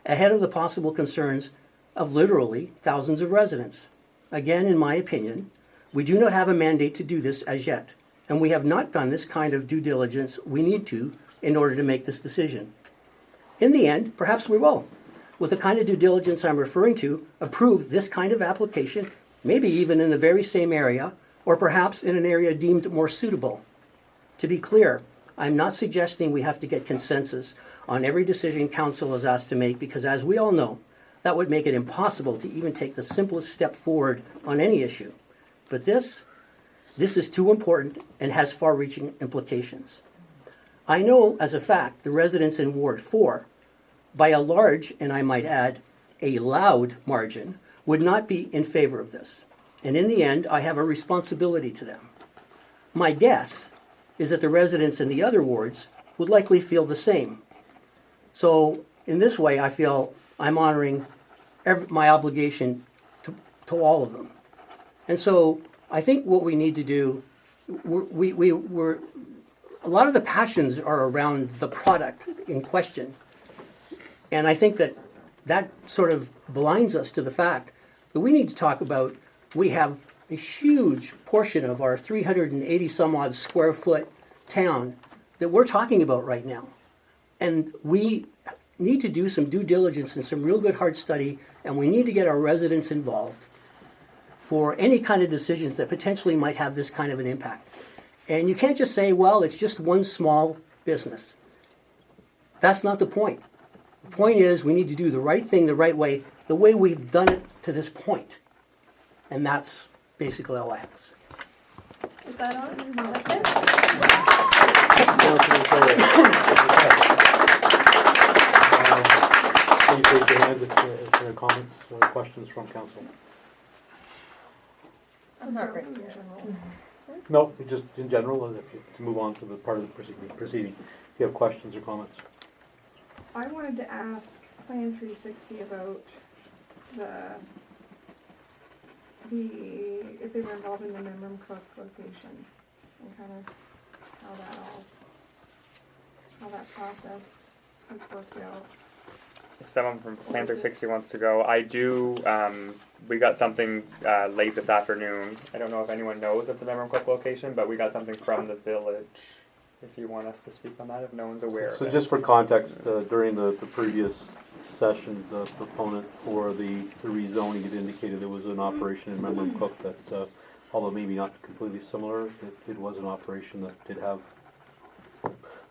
ahead of the possible concerns of literally thousands of residents. Again, in my opinion, we do not have a mandate to do this as yet, and we have not done this kind of due diligence we need to in order to make this decision. In the end, perhaps we will, with the kind of due diligence I'm referring to, approve this kind of application, maybe even in the very same area, or perhaps in an area deemed more suitable. To be clear, I'm not suggesting we have to get consensus on every decision council is asked to make, because as we all know, that would make it impossible to even take the simplest step forward on any issue. But this is too important and has far-reaching implications. I know, as a fact, the residents in Ward 4, by a large, and I might add, a loud margin, would not be in favor of this. And in the end, I have a responsibility to them. My guess is that the residents in the other wards would likely feel the same. So in this way, I feel I'm honoring my obligation to all of them. And so I think what we need to do, we're a lot of the passions are around the product in question. And I think that sort of blinds us to the fact that we need to talk about, we have a huge portion of our 380 some odd square foot town that we're talking about right now. And we need to do some due diligence and some real good hard study, and we need to get our residents involved for any kind of decisions that potentially might have this kind of an impact. And you can't just say, well, it's just one small business. That's not the point. The point is we need to do the right thing the right way, the way we've done it to this point. And that's basically all I have to say. Is that on? That's it? Please raise your hand if there are comments or questions from council. I'm not ready. No, just in general, to move on to the part of the proceeding. If you have questions or comments. I wanted to ask Plan 360 about if they were involved in the Memram Cook location and kind of how that process has worked out. someone from Plan 360 wants to go. I do. We got something late this afternoon. I don't know if anyone knows of the Memram Cook location, but we got something from the village. If you want us to speak on that, if no one's aware So of it. just for context, during the previous session, the proponent for the rezoning had indicated there was an operation in Memram Cook that, although maybe not completely similar, it was an operation that did have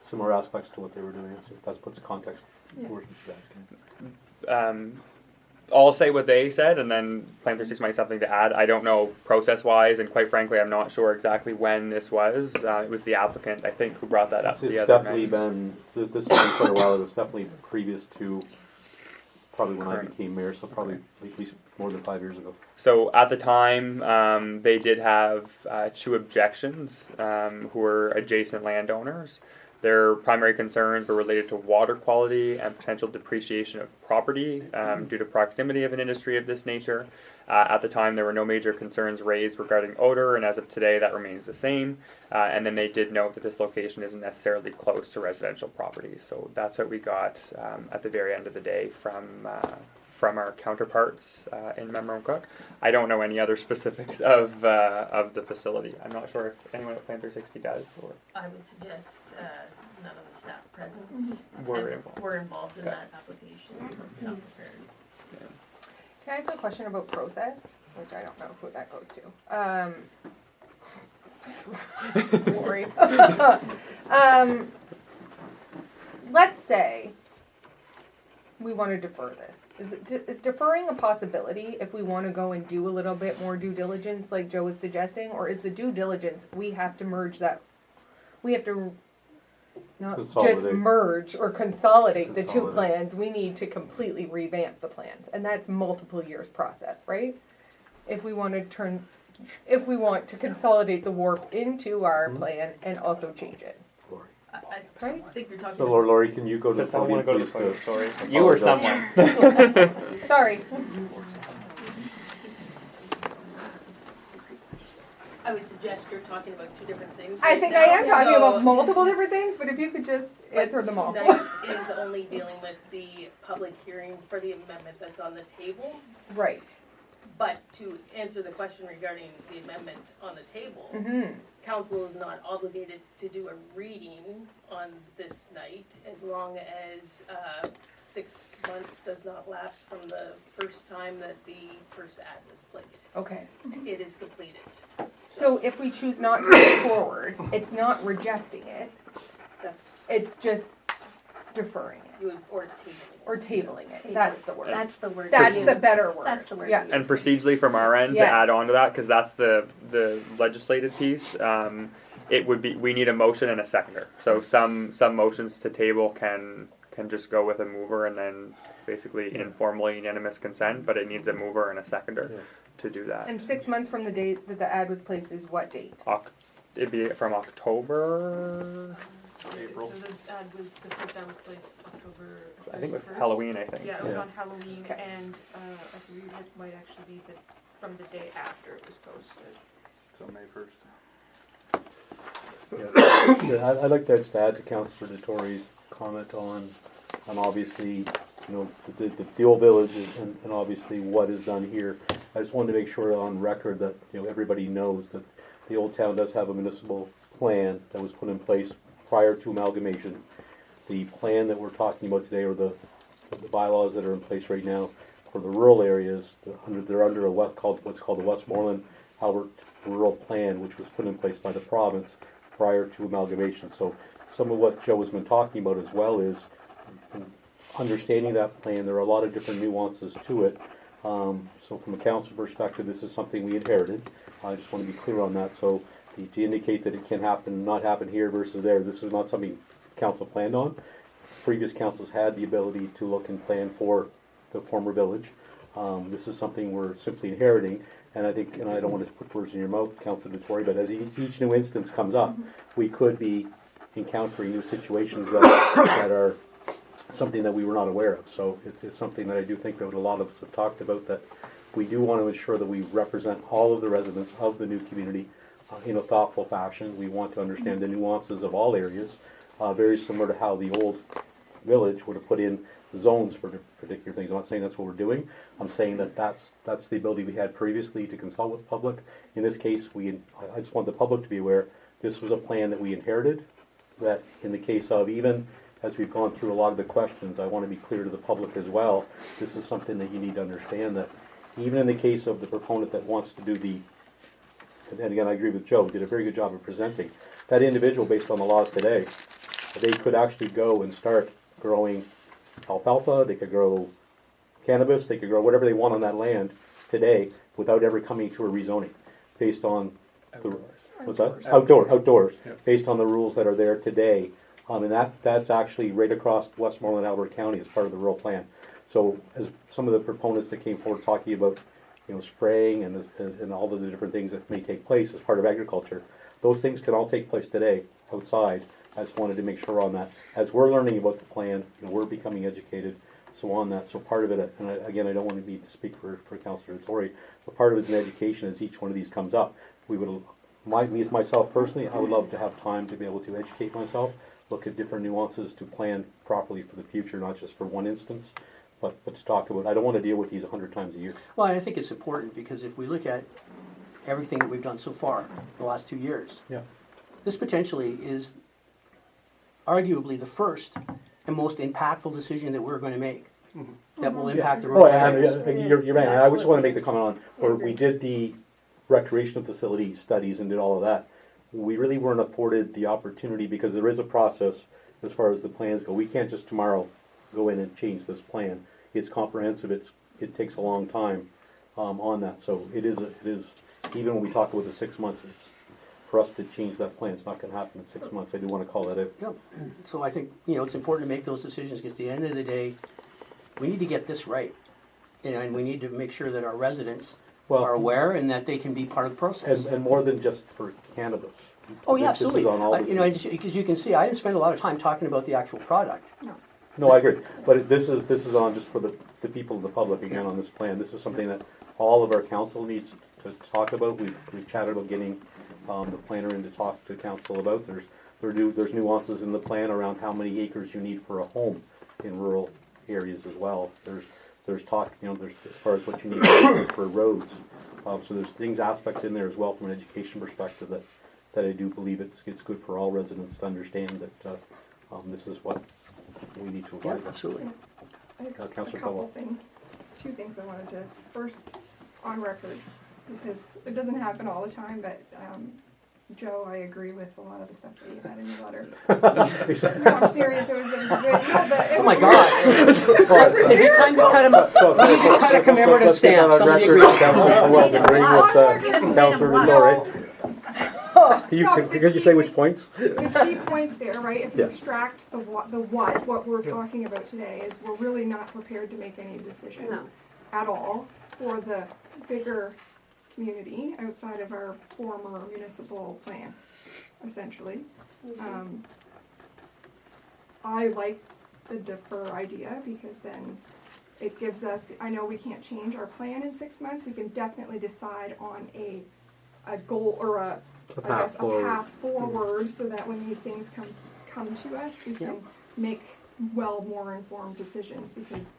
similar aspects to what they were doing. So that puts context towards what you're asking. I'll say what they said, and then Plan 360 might have something to add. I don't know process-wise, and quite frankly, I'm not sure exactly when this was. It was the applicant, I think, who brought that up the It's other definitely night. been, this has been quite a while. It's definitely previous to probably when I Correct. became mayor, so probably at least more than 5 years ago. So at the time, they did have two objections who were adjacent landowners. Their primary concerns were related to water quality and potential depreciation of property due to proximity of an industry of this nature. At the time, there were no major concerns raised regarding odor, and as of today, that remains the same. And then they did note that this location isn't necessarily close to residential properties. So that's what we got at the very end of the day from our counterparts in Memram Cook. I don't know any other specifics of the facility. I'm not sure if anyone at Plan 360 does. Or I would suggest none of the staff present We're involved in Okay. that application, not prepared. Can I ask a question about process, which I don't know who that goes to? Lori. Let's say we want to defer this. Is deferring a possibility if we want to go and do a little bit more due diligence like Joe was suggesting, or is the due diligence we have to merge that, we have to not just Consolidate. merge or consolidate the two Consolidate. plans, we need to completely revamp the plans, and that's multiple years process, right? If we want to consolidate the warp into our plan and also change it. I think you're talking So about Lori, can you go to the Just I want podium, to go to the please? podium, sorry. You or apologize. someone. Sorry. I would suggest you're talking about two different things. I right think now, I am talking so- about multiple different things, but if you could just answer them all. Tonight is only dealing with the public hearing for the amendment that's on the table. Right. But to answer the question regarding the amendment on the table, Mm-hmm. council is not obligated to do a reading on this night as long as 6 months does not lapse from the first time that the first ad was placed. Okay. It is completed. So if we choose not to move forward, it's not rejecting it, That's, it's just deferring it you would, or tabling. or tabling it. That's the word. That's the word. That's to the use. better word. That's the word. Yeah. to And use. procedurally from our end Yes. to add on to that, because that's the legislative piece, it would be, we need a motion and a seconder. So some motions to table can just go with a mover and then basically informally unanimous consent, but it needs a mover and a seconder to do that. And 6 months from the date that the ad was placed is what date? It'd be from October, April. So the ad was, the put down place October 31st. I think it was Halloween, I think. Yeah, it was on Halloween, Okay. and I believe it might actually be from the day after it was posted. So May 1st. Yeah, I'd like to just add to Councillor Dottori's comment on obviously, the old village and obviously what is done here. I just wanted to make sure on record that, everybody knows that the old town does have a municipal plan that was put in place prior to amalgamation. The plan that we're talking about today, or the bylaws that are in place right now for the rural areas, they're under what's called the Westmoreland Albert Rural Plan, which was put in place by the province prior to amalgamation. So some of what Joe has been talking about as well is understanding that plan. There are a lot of different nuances to it. So from a council perspective, this is something we inherited. I just want to be clear on that. So to indicate that it can happen, not happen here versus there, this is not something council planned on. Previous councils had the ability to look and plan for the former village. This is something we're simply inheriting. And I think, and I don't want to put words in your mouth, Councilor Dottori, but as each new instance comes up, we could be encountering new situations that are something that we were not aware of. So it's something that I do think that a lot of us have talked about, that we do want to ensure that we represent all of the residents of the new community in a thoughtful fashion. We want to understand the nuances of all areas, very similar to how the old village would have put in zones for particular things. I'm not saying that's what we're doing. I'm saying that that's the ability we had previously to consult with the public. In this case, I just want the public to be aware, this was a plan that we inherited, that in the case of, even as we've gone through a lot of the questions, I want to be clear to the public as well, this is something that you need to understand, that even in the case of the proponent that wants to do the, and again, I agree with Joe, did a very good job of presenting, that individual, based on the laws today, they could actually go and start growing alfalfa, they could grow cannabis, they could grow whatever they want on that land today without ever coming to a rezoning, based on the, what's that? Outdoors, Yeah. based on the rules that are there today. And that's actually right across Westmoreland, Alberta County as part of the rural plan. So as some of the proponents that came forward talking about, spraying and all of the different things that may take place as part of agriculture, those things can all take place today outside. I just wanted to make sure on that. As we're learning about the plan, we're becoming educated, so on that. So part of it, and again, I don't want to be to speak for Councillor Tory, but part of it is an education as each one of these comes up. We would, myself personally, I would love to have time to be able to educate myself, look at different nuances to plan properly for the future, not just for one instance, but to talk about. I don't want to deal with these 100 times a year. Well, I think it's important because if we look at everything that we've done so far, the last 2 years, Yeah. this potentially is arguably the first and most impactful decision that we're going to make that will impact the Oh, rural and areas. you're right. I just want to make the comment on where we did the recreational facility studies and did all of that. We really weren't afforded the opportunity because there is a process as far as the plans go. We can't just tomorrow go in and change this plan. It's comprehensive. It takes a long time on that. So it is even when we talk about the 6 months, for us to change that plan, it's not going to happen in 6 months. I do want to call that out. Yeah. So I think, it's important to make those decisions because at the end of the day, we need to get this right. And we need to make sure that our residents are aware and that they can be part of the process. And more than just for cannabis. Oh, yeah, This is absolutely. on all the Because you can see, I didn't spend a lot of time talking about the actual product. No, I agree. But this is on just for the people of the public again on this plan. This is something that all of our council needs to talk about. We've chatted about getting the planner in to talk to council about. There's nuances in the plan around how many acres you need for a home in rural areas as well. There's talk, there's as far as what you need for roads. So there's aspects in there as well from an education perspective that I do believe it's good for all residents to understand that this is what we need to Yeah, avoid. absolutely. I have a Councillor couple Caldwell. things, 2 things I wanted to, first, on record, because it doesn't happen all the time, but Joe, I agree with a lot of the stuff that you had in your letter. No, I'm serious, it was good. No, but it Oh my was- God. Is it time to cut we need to cut a commemorative Let's get stamp. on Somebody record, agree. Councillor Wells agreeing with Councillor Vittori. No, Could you say which points? The key points there, right, if you Yeah. extract what we're talking about today is we're really not prepared to make any decision No. at all for the bigger community outside of our former municipal plan, essentially. I like the defer idea because then it gives us, I know we can't change our plan in 6 months, we can definitely decide on a goal or a path forward. path forward so that when these things come to us, we can make more informed decisions, because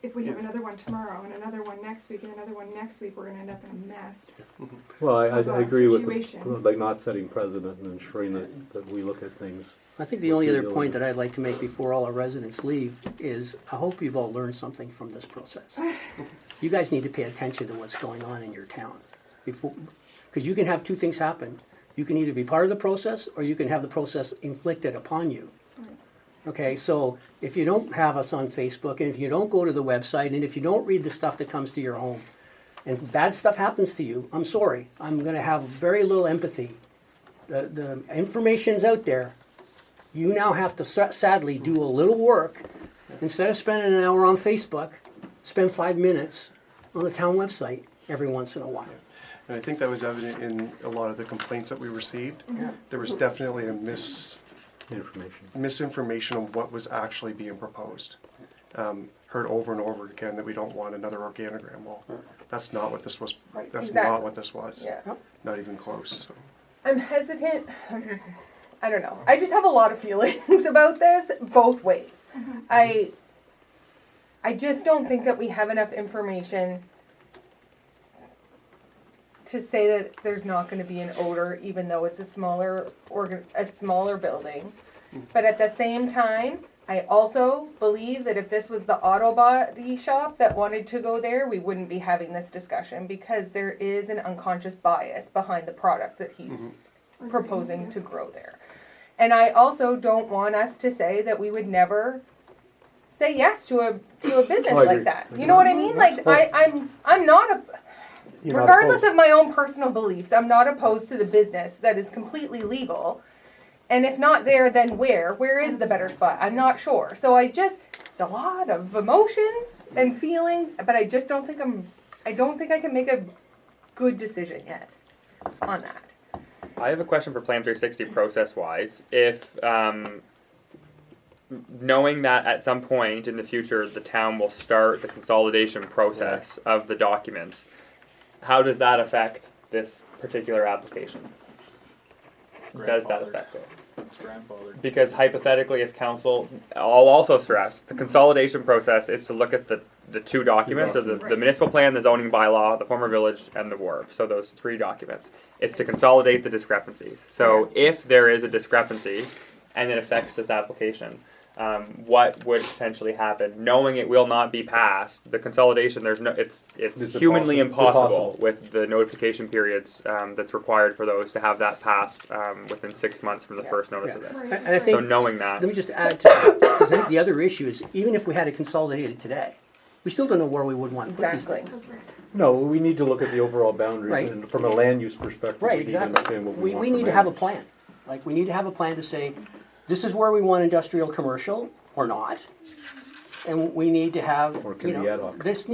if we have another one tomorrow and another one next week and another one next week, we're gonna end up in a mess. Well, I of a agree with, situation. like, not setting precedent and ensuring that we look at things. I think the only other point that I'd like to make before all our residents leave is I hope you've all learned something from this process. You guys need to pay attention to what's going on in your town. Because you can have 2 things happen. You can either be part of the process or you can have the process inflicted upon you. Okay, so if you don't have us on Facebook and if you don't go to the website and if you don't read the stuff that comes to your home and bad stuff happens to you, I'm sorry. I'm going to have very little empathy. The information's out there. You now have to sadly do a little work. Instead of spending an hour on Facebook, spend 5 minutes on the town website every once in a while. And I think that was evident in a lot of the complaints that we received. There was definitely a misinformation on what was actually being proposed. Heard over and over again that we don't want another organogram. Well, that's not what this was. Right, That's exactly. not what this was. Yeah. Not even close. So. I'm hesitant. I don't know. I just have a lot of feelings about this both ways. I just don't think that we have enough information to say that there's not going to be an odor, even though it's a smaller building. But at the same time, I also believe that if this was the auto body shop that wanted to go there, we wouldn't be having this discussion because there is an unconscious bias behind the product that he's proposing to grow there. And I also don't want us to say that we would never say yes to a business I agree. like that. You know what I mean? Like I'm not You're not regardless opposed. of my own personal beliefs, I'm not opposed to the business that is completely legal. And if not there, then where? Where is the better spot? I'm not sure. So it's a lot of emotions and feelings, but I just don't think I don't think I can make a good decision yet on that. I have a question for Plan 360 process-wise. If, knowing that at some point in the future the town will start the consolidation process of the documents, how does that affect this particular application? Does that affect it? It's grandfathered. Because hypothetically, if council, I'll also stress, the consolidation process is to look at the two documents, so the municipal plan, the zoning bylaw, the former village, and the WARB. So those three documents. It's to consolidate the discrepancies. So if there is a discrepancy and it affects this application, what would potentially happen? Knowing it will not be passed, the consolidation, it's humanly impossible with the notification periods that's required for those to have that passed within 6 months from the first notice of this. And I think, So knowing that, let me just add to that, because I think the other issue is, even if we had it consolidated today, we still don't know where we would want to put these things. No, we need to look at the overall boundaries, Right. and from a land use perspective, Right, we need to exactly. understand what we We want need from to have a land plan. Like, we need to have a plan to say, this is where we want industrial, commercial, or not. And we need to have, Or it can you be know, ad hoc. this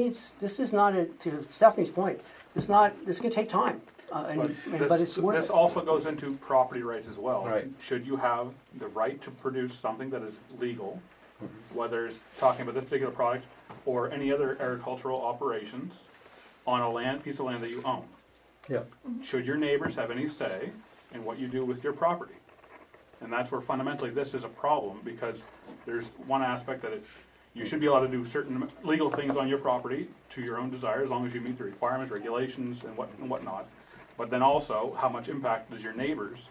is not, to Stephanie's point, this is gonna take time. But it's worth This it. also goes into property rights as well. Right. Should you have the right to produce something that is legal, whether it's talking about this particular product or any other agricultural operations on a piece of land that you own? Yeah. Should your neighbors have any say in what you do with your property? And that's where fundamentally this is a problem, because there's one aspect that you should be allowed to do certain legal things on your property to your own desire, as long as you meet the requirements, regulations, and whatnot. But then also, how much impact does your neighbors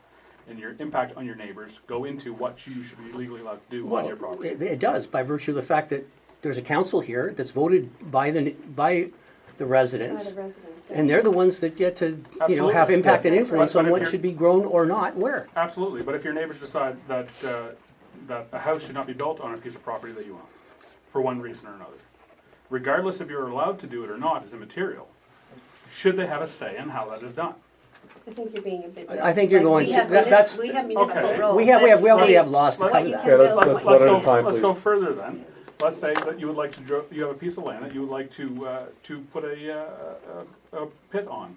and your impact on your neighbors go into what you should be legally allowed to do on your property? It does, by virtue of the fact that there's a council here that's voted by the residents. And they're the ones that get to, have Absolutely. impact and Yeah. influence But on if what you're- should be grown or not, where. Absolutely, but if your neighbors decide that a house should not be built on a piece of property that you own, for one reason or another, regardless if you're allowed to do it or not is immaterial. Should they have a say in how that is done? I think you're being a bit. I think you're going we to- have that's- we have municipal Okay. roles. We that already say have laws to what cover you that. can Yeah, build, let's what one you at a can't. time. Let's please. go further then. Let's say that you would like to you have a piece of land that you would like to put a pit on.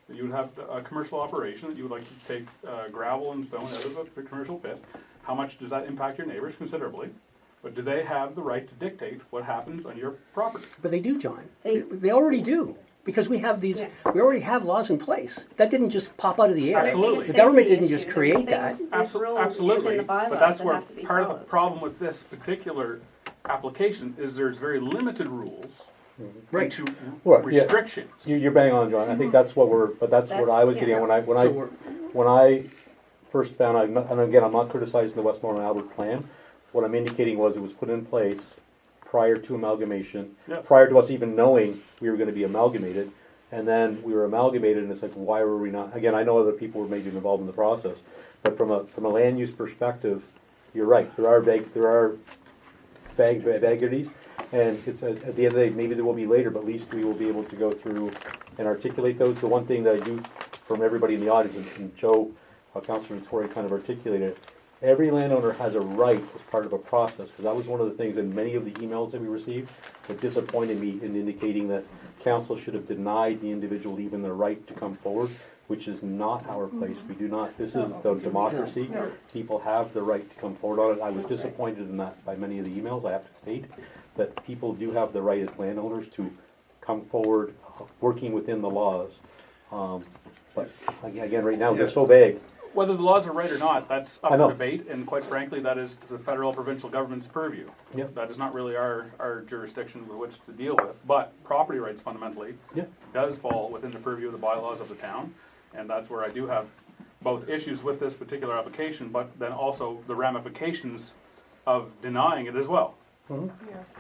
That you would have a commercial operation that you would like to take gravel and stone out of the commercial pit. How much does that impact your neighbors? Considerably. But do they have the right to dictate what happens on your property? But they do, John. They- They already do. Because we have these, we already have laws in place. That didn't just pop out of the air. Absolutely. The government Safety didn't just issue. create There's that. things- there's rules Absolutely, within the but bylaws that's that where have to be part of the followed. problem with this particular application is there's very limited rules Right. to Well, yeah. restrictions. You're bang on, John. I think that's what that's what I was getting at So we're- when I first found out. And again, I'm not criticizing the Westmoreland Albert plan. What I'm indicating was it was put in place prior to amalgamation, Yeah. prior to us even knowing we were going to be amalgamated. And then we were amalgamated, and it's like, why were we not? Again, I know other people were maybe involved in the process, but from a land use perspective, you're right. There are vagaries, and it's at the end of the day, maybe there will be later, but at least we will be able to go through and articulate those. The one thing that I do from everybody in the audience, and Joe, Councilor Vittori kind of articulated, every landowner has a right as part of a process, because that was one of the things in many of the emails that we received that disappointed me in indicating that council should have denied the individual even the right to come forward, which is not our place. We do not, this is the democracy. People have the right to come forward on it. I was disappointed in that by many of the emails, I have to state, that people do have the right as landowners to come forward, working within the laws. But again, right now, they're so vague. Whether the laws are right or not, that's up I know. for debate, and quite frankly, that is the federal provincial government's purview. Yep. That is not really our jurisdiction with which to deal with, but property rights fundamentally Yep. does fall within the purview of the bylaws of the town, and that's where I do have both issues with this particular application, but then also the ramifications of denying it as well.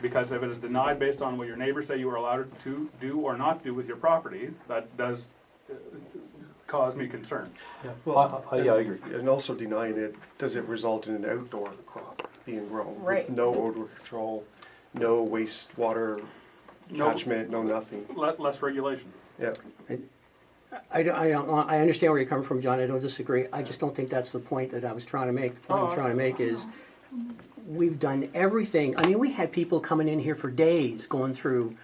Because if it is denied based on what your neighbors say you are allowed to do or not do with your property, that does cause me concern. Well, I agree. And also denying it, does it result in an outdoor crop being grown? Right. With no odor control, no wastewater No. catchment, no nothing. Less regulation. Yeah. I understand where you're coming from, John, I don't disagree, I just don't think that's the point that I was trying to make. The point I'm trying to make is, we've done everything, I mean, we had people coming in here for days, going through,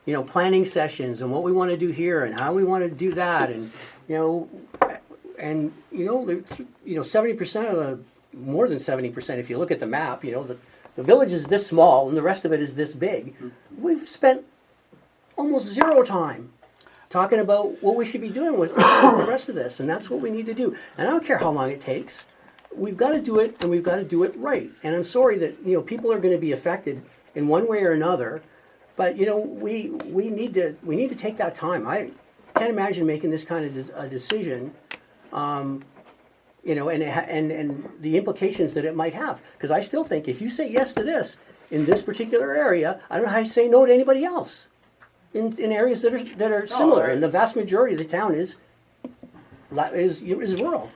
you know, planning sessions, and what we wanna do here, and how we wanna do that, and, you know, 70% of the, more than 70%, if you look at the map, you know, the village is this small, and the rest of it is this big. We've spent almost zero time talking about what we should be doing with the rest of this, and that's what we need to do. And I don't care how long it takes. We've got to do it, and we've got to do it right. And I'm sorry that, you know, people are going to be affected in one way or another, but you know, we need to take that time. I can't imagine making this kind of a decision, you know, and the implications that it might have. Because I still think if you say yes to this in this particular area, I don't know how you say no to anybody else in areas that are similar. And the vast majority of the town is rural.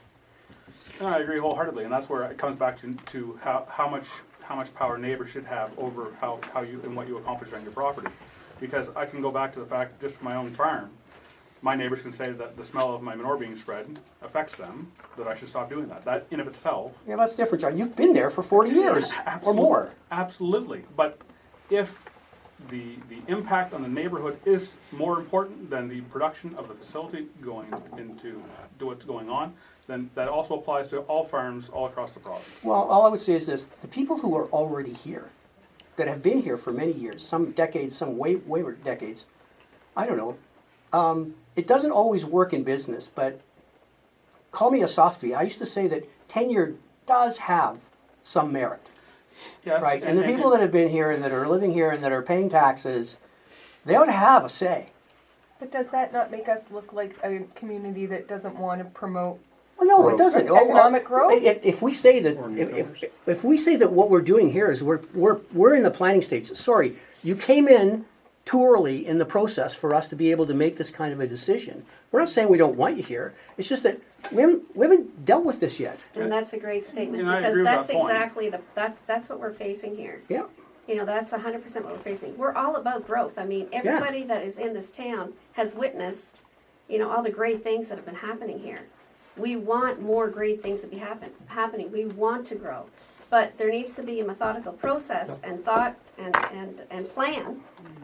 No, I agree wholeheartedly, and that's where it comes back to how much power neighbors should have over how you and what you accomplish on your property. Because I can go back to the fact, just for my own farm, my neighbors can say that the smell of my manure being spread affects them, that I should stop doing that. That in of itself. Yeah, that's different, John. You've been there for 40 years or more. Absolutely, but if the impact on the neighborhood is more important than the production of the facility going into what's going on, then that also applies to all farms all across the province. Well, all I would say is this, the people who are already here, that have been here for many years, some decades, some way decades, I don't know, it doesn't always work in business, but call me a softie. I used to say that tenure does have some merit. Yes, Right, and the people that have been here and that are living here and that are paying taxes, they ought to have a say. But does that not make us look like a community that doesn't want to promote? Well, no, it doesn't. Economic growth? If we say that, if we say that what we're doing here is we're in the planning stage. Sorry, you came in too early in the process for us to be able to make this kind of a decision. We're not saying we don't want you here. It's just that we haven't dealt with this yet. And that's a great statement, And I because agree with that's that point. exactly that's what we're facing here. Yeah. You know, that's 100% what we're facing. We're all about growth. I mean, everybody that is in this town has witnessed, you know, all the great things that have been happening here. We want more great things to be happening. We want to grow. But there needs to be a methodical process and thought and plan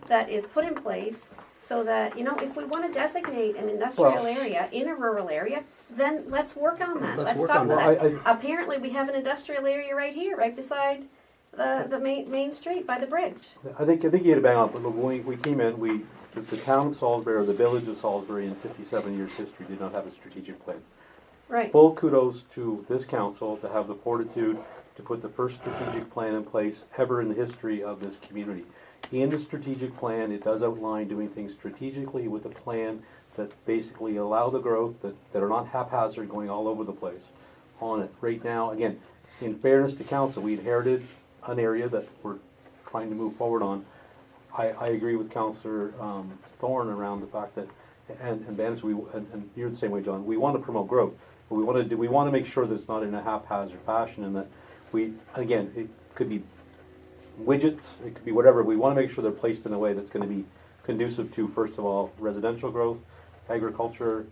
that is put in place so that, you know, if we want to designate an industrial area in a rural area, then let's work on that. Let's Let's work talk on about that. that. Apparently, we have an industrial area right here, right beside the main street by the bridge. I think you hit it bang on. When we came in, the town of Salisbury, or the village of Salisbury, in 57 years' history, did not have a strategic plan. Right. Full kudos to this council to have the fortitude to put the first strategic plan in place ever in the history of this community. In the strategic plan, it does outline doing things strategically with a plan that basically allow the growth, that are not haphazard going all over the place on it. Right now, again, in fairness to council, we inherited an area that we're trying to move forward on. I agree with Councillor Thorne around the fact that, and Vance, and you're the same way, John, we want to promote growth, but we want to make sure that it's not in a haphazard fashion, and that again, it could be widgets, it could be whatever. We want to make sure they're placed in a way that's going to be conducive to, first of all, residential growth, agriculture,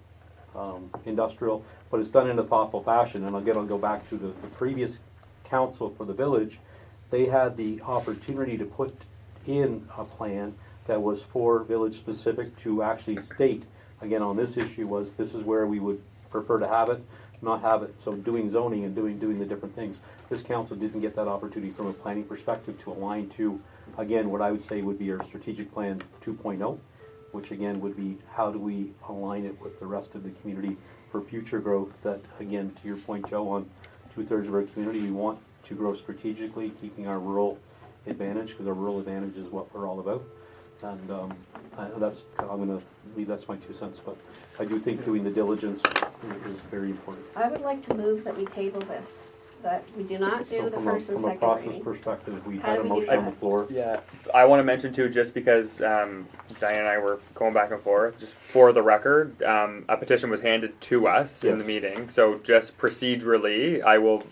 industrial, but it's done in a thoughtful fashion. And I'll go back to the previous council for the village. They had the opportunity to put in a plan that was for village specific to actually state, again, on this issue was, this is where we would prefer to have it, not have it. So doing zoning and doing the different things. This council didn't get that opportunity from a planning perspective to align to, again, what I would say would be our strategic plan 2.0, which again would be how do we align it with the rest of the community for future growth, that, again, to your point, Joe, on 2/3 of our community, we want to grow strategically, keeping our rural advantage, because our rural advantage is what we're all about. And I'm gonna leave, that's my 2 cents, but I do think doing the diligence is very important. I would like to move that we table this, that we do not So do the from first and From a second process reading. perspective, we How had do a we do motion on the that? floor. Yeah, I want to mention too, just because Diane and I were going back and forth, just for the record, a petition was handed to us in the Yes. meeting. So just procedurally, I will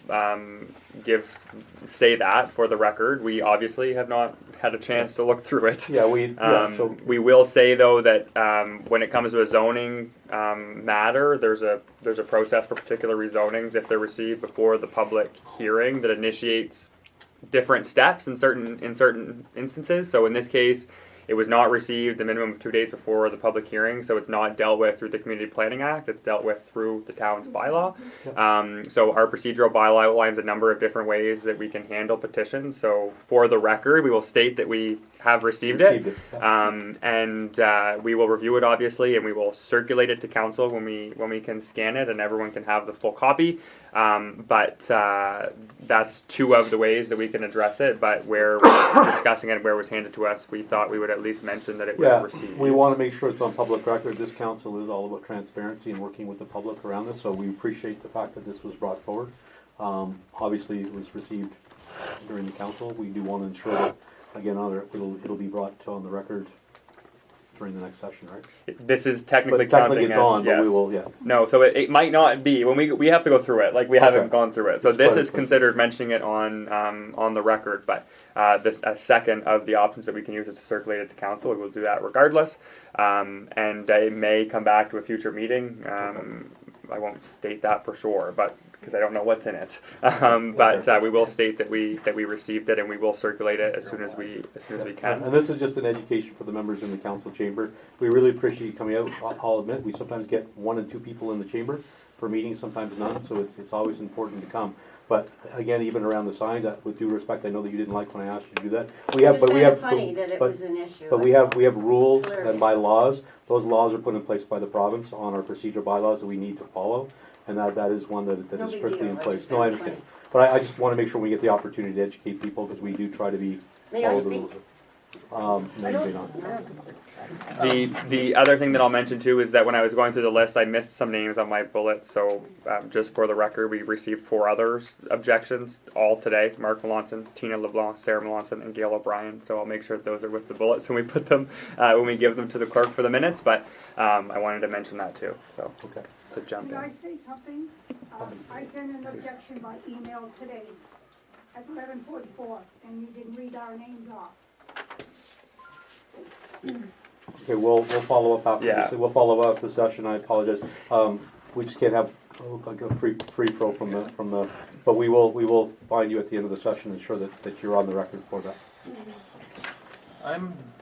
say that for the record. We obviously have not had a chance to look through it. Yeah, so We will say though that when it comes to a zoning matter, there's a process for particular rezonings if they're received before the public hearing that initiates different steps in certain instances. So in this case, it was not received a minimum of 2 days before the public hearing, so it's not dealt with through the Community Planning Act. It's dealt with through the town's bylaw. So our procedural bylaw outlines a number of different ways that we can handle petitions. So for the record, we will state that we have received it. And we will review it obviously, and we will circulate it to council when we can scan it, and everyone can have the full copy. But that's two of the ways that we can address it. But where we're discussing it, where it was handed to us, we thought we would at least mention that it was received. We want to make sure it's on public record. This council is all about transparency and working with the public around this, so we appreciate the fact that this was brought forward. Obviously, it was received during the council. We do want to ensure that, again, it'll be brought on the record during the next session, right? This is technically But technically counting it's on, as, but yes. we will, yeah. No, so it might not be when we have to go through it. Like we haven't gone through it, so It's this quite a is considered mentioning it on the record. But this a second of the options that we can use is to circulate it to council. We will do that regardless, and it may come back to a future meeting. I won't state that for sure, but because I don't know what's in it. But we will state that we received it, and we will circulate it as soon as we can. And this is just an education for the members in the council chamber. We really appreciate you coming out. I'll admit, we sometimes get 1 and 2 people in the chamber for meetings, sometimes none, so it's always important to come. But again, even around the signs, with due respect, I know that you didn't like when I asked you to do that. It's kind of funny that it was an issue. But we that's have all. rules It's and hilarious. by laws. Those laws are put in place by the province on our procedural bylaws that we need to follow. And that is one that No is big strictly deal, in I place. just No, I found it understand. But I just want to make sure we get the opportunity to educate people, because we do try to be. May I follow the speak? rules. No, you may not. The other thing that I'll mention too is that when I was going through the list, I missed some names on my bullets. So just for the record, we received 4 others objections all today: Mark Melanson, Tina LeBlanc, Sarah Melanson, and Gail O'Brien. So I'll make sure that those are with the bullets when we put them when we give them to the clerk for the minutes. But I wanted to mention that too. So to jump Can I in. say something? I sent an objection by email today at 11:44, and you didn't read our names off. Okay, we'll follow up after Yeah. this. We'll follow up the session. I apologize. We just can't have like a free throw from the. But we will find you at the end of the session, ensure that you're on the record for that.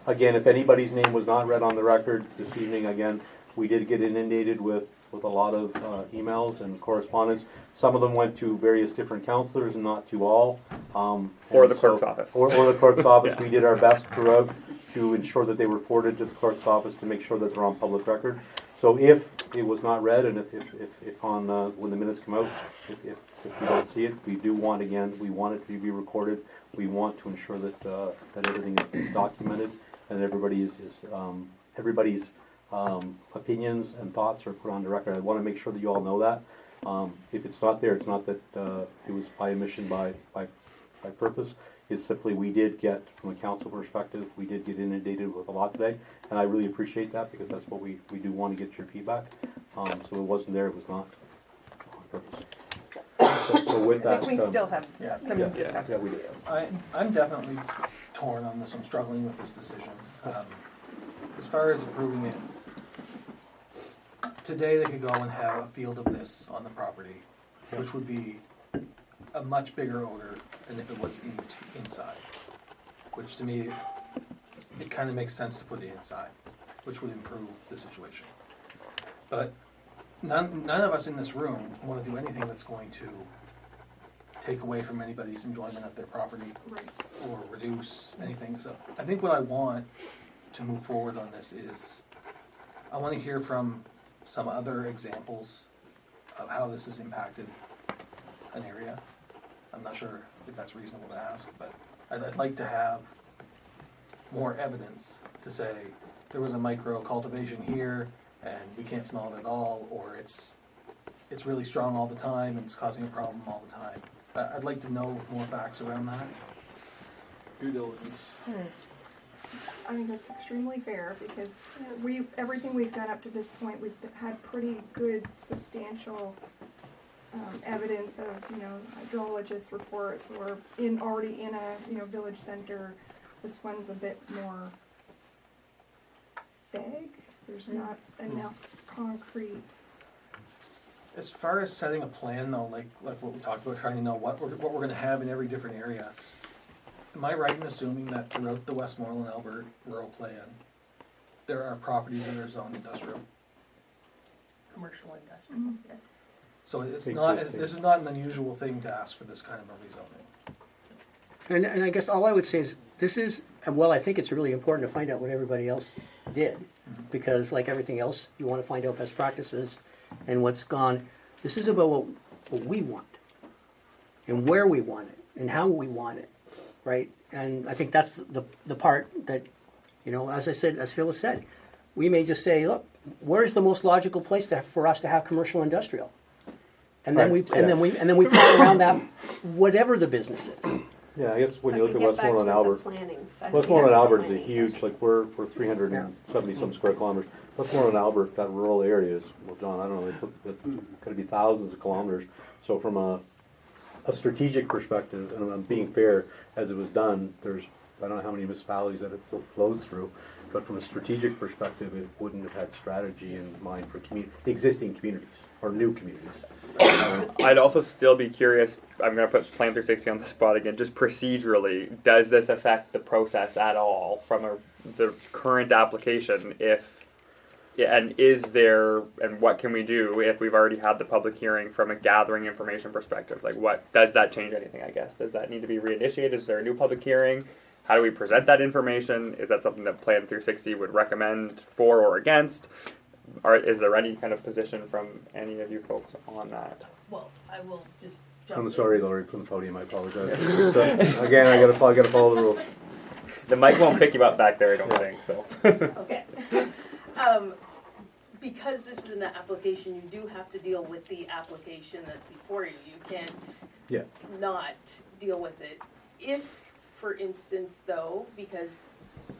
Again, if anybody's name was not read on the record this evening, again, we did get inundated with a lot of emails and correspondence. Some of them went to various different counselors and not to all. Or the clerk's office. Or the clerk's office. Yeah. We did our best throughout to ensure that they were forwarded to the clerk's office to make sure that they're on public record. So if it was not read, and if on when the minutes come out, if we don't see it, we do want, again, we want it to be recorded. We want to ensure that that everything is documented and everybody's opinions and thoughts are put on the record. I want to make sure that you all know that. If it's not there, it's not that it was by omission, by purpose. It's simply we did get, from a council perspective, we did get inundated with a lot today, and I really appreciate that, because that's what we do want to get your feedback. So it wasn't there, it was not on purpose. So with I that, think we still have some yeah, discussion we to do. do. I'm definitely torn on this. I'm struggling with this decision. As far as approving it, today they could go and have a field of this on the property, which would be a much bigger odor than if it was inside. Which to me, it kind of makes sense to put it inside, which would improve the situation. But none of us in this room want to do anything that's going to take away from anybody's enjoyment of their property or reduce anything. So I think what I want to move forward on this is, I want to hear from some other examples of how this has impacted an area. I'm not sure if that's reasonable to ask, but I'd like to have more evidence to say there was a micro cultivation here and we can't smell it at all, or it's really strong all the time and it's causing a problem all the time. I'd like to know more facts around that. Due diligence. I think that's extremely fair, because everything we've done up to this point, we've had pretty good, substantial evidence of, hydrologist reports, or already in a, village center. This one's a bit more vague. There's not enough concrete. As far as setting a plan though, like what we talked about, trying to know what we're gonna have in every different area, am I right in assuming that throughout the Westmoreland Albert rural plan, there are properties that are zoned industrial? Commercial industrial, yes. So it's not, this is not an unusual thing to ask for this kind of a rezoning. And I guess all I would say is, this is, well, I think it's really important to find out what everybody else did. Because like everything else, you want to find out best practices and what's gone. This is about what we want. And where we want it, and how we want it, right? And I think that's the part that, as I said, as Phyllis said, we may just say, look, where's the most logical place for us to have commercial industrial? And then and then we plan around that, whatever the business is. Yeah, I guess when you look at Westmoreland Albert, Westmoreland Albert is a huge, like we're 370 some square kilometers. Westmoreland Albert, that rural area is, well, John, I don't know, it's going to be thousands of kilometers. So from a strategic perspective, and I'm being fair, as it was done, there's, I don't know how many municipalities that it flows through, but from a strategic perspective, it wouldn't have had strategy in mind for existing communities or new communities. I'd also still be curious, I'm going to put Plan 360 on the spot again, just procedurally, does this affect the process at all from the current application and is there, and what can we do if we've already had the public hearing from a gathering information perspective? Like what, does that change anything, I guess? Does that need to be reinitiated? Is there a new public hearing? How do we present that information? Is that something that Plan 360 would recommend for or against? Or is there any kind of position from any of you folks on that? Well, I will just jump I'm in. sorry, Laurie, from the podium, I apologize. Just, again, I gotta follow the rules. The mic won't pick you up back there, I don't think, so. Okay. Because this is an application, you do have to deal with the application that's before you. You can't not deal with it. If, for instance, though, because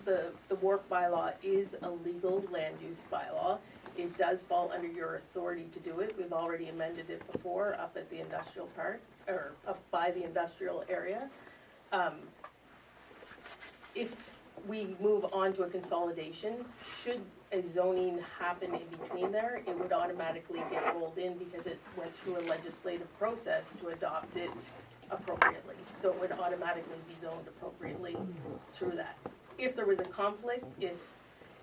the WARC bylaw is a legal land use bylaw, it does fall under your authority to do it. We've already amended it before up at the industrial park, or up by the industrial area. If we move on to a consolidation, should a zoning happen in between there, it would automatically get rolled in because it went through a legislative process to adopt it appropriately. So it would automatically be zoned appropriately through that. If there was a conflict, if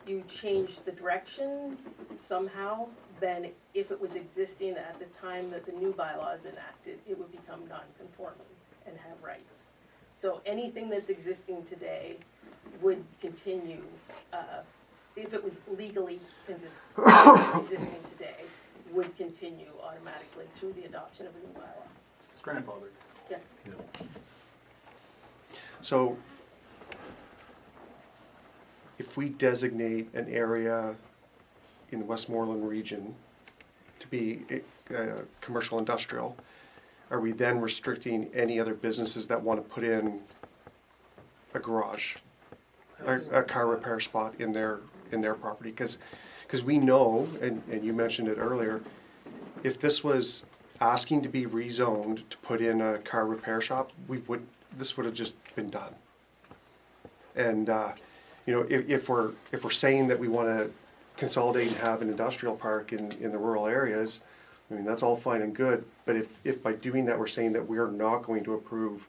you changed the direction somehow, then if it was existing at the time that the new bylaw is enacted, it would become non-conforming and have rights. So anything that's existing today would continue, if it was legally existing today, would continue automatically through the adoption of a new bylaw. It's grandfathered. Yes. So if we designate an area in the Westmoreland region to be commercial industrial, are we then restricting any other businesses that want to put in a garage, a car repair spot in their property? Because we know, and you mentioned it earlier, if this was asking to be rezoned to put in a car repair shop, this would have just been done. And if we're saying that we want to consolidate and have an industrial park in the rural areas, I mean, that's all fine and good. But if by doing that we're saying that we're not going to approve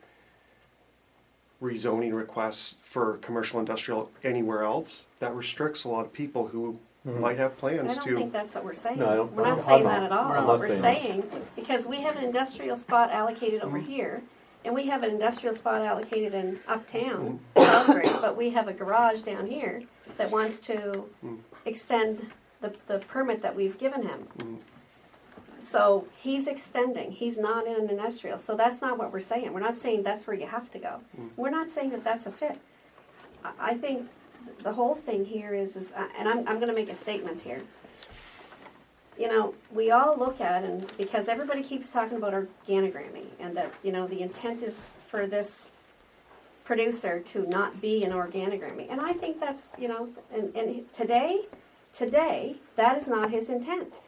rezoning requests for commercial industrial anywhere else, that restricts a lot of people who might have plans to. I don't think that's what we're saying. No, We're not saying that at all. I'm not What we're saying saying, because we have an industrial spot allocated over here, and we have an industrial spot allocated in uptown, Salisbury, but we have a garage down here that wants to extend the permit that we've given him. So he's extending, he's not in an industrial, so that's not what we're saying. We're not saying that's where you have to go. We're not saying that that's a fit. I think the whole thing here is and I'm gonna make a statement here. You know, we all look at, and because everybody keeps talking about organogramming, and that, you know, the intent is for this producer to not be an organogramming. And I think that's, you know, and today, that is not his intent.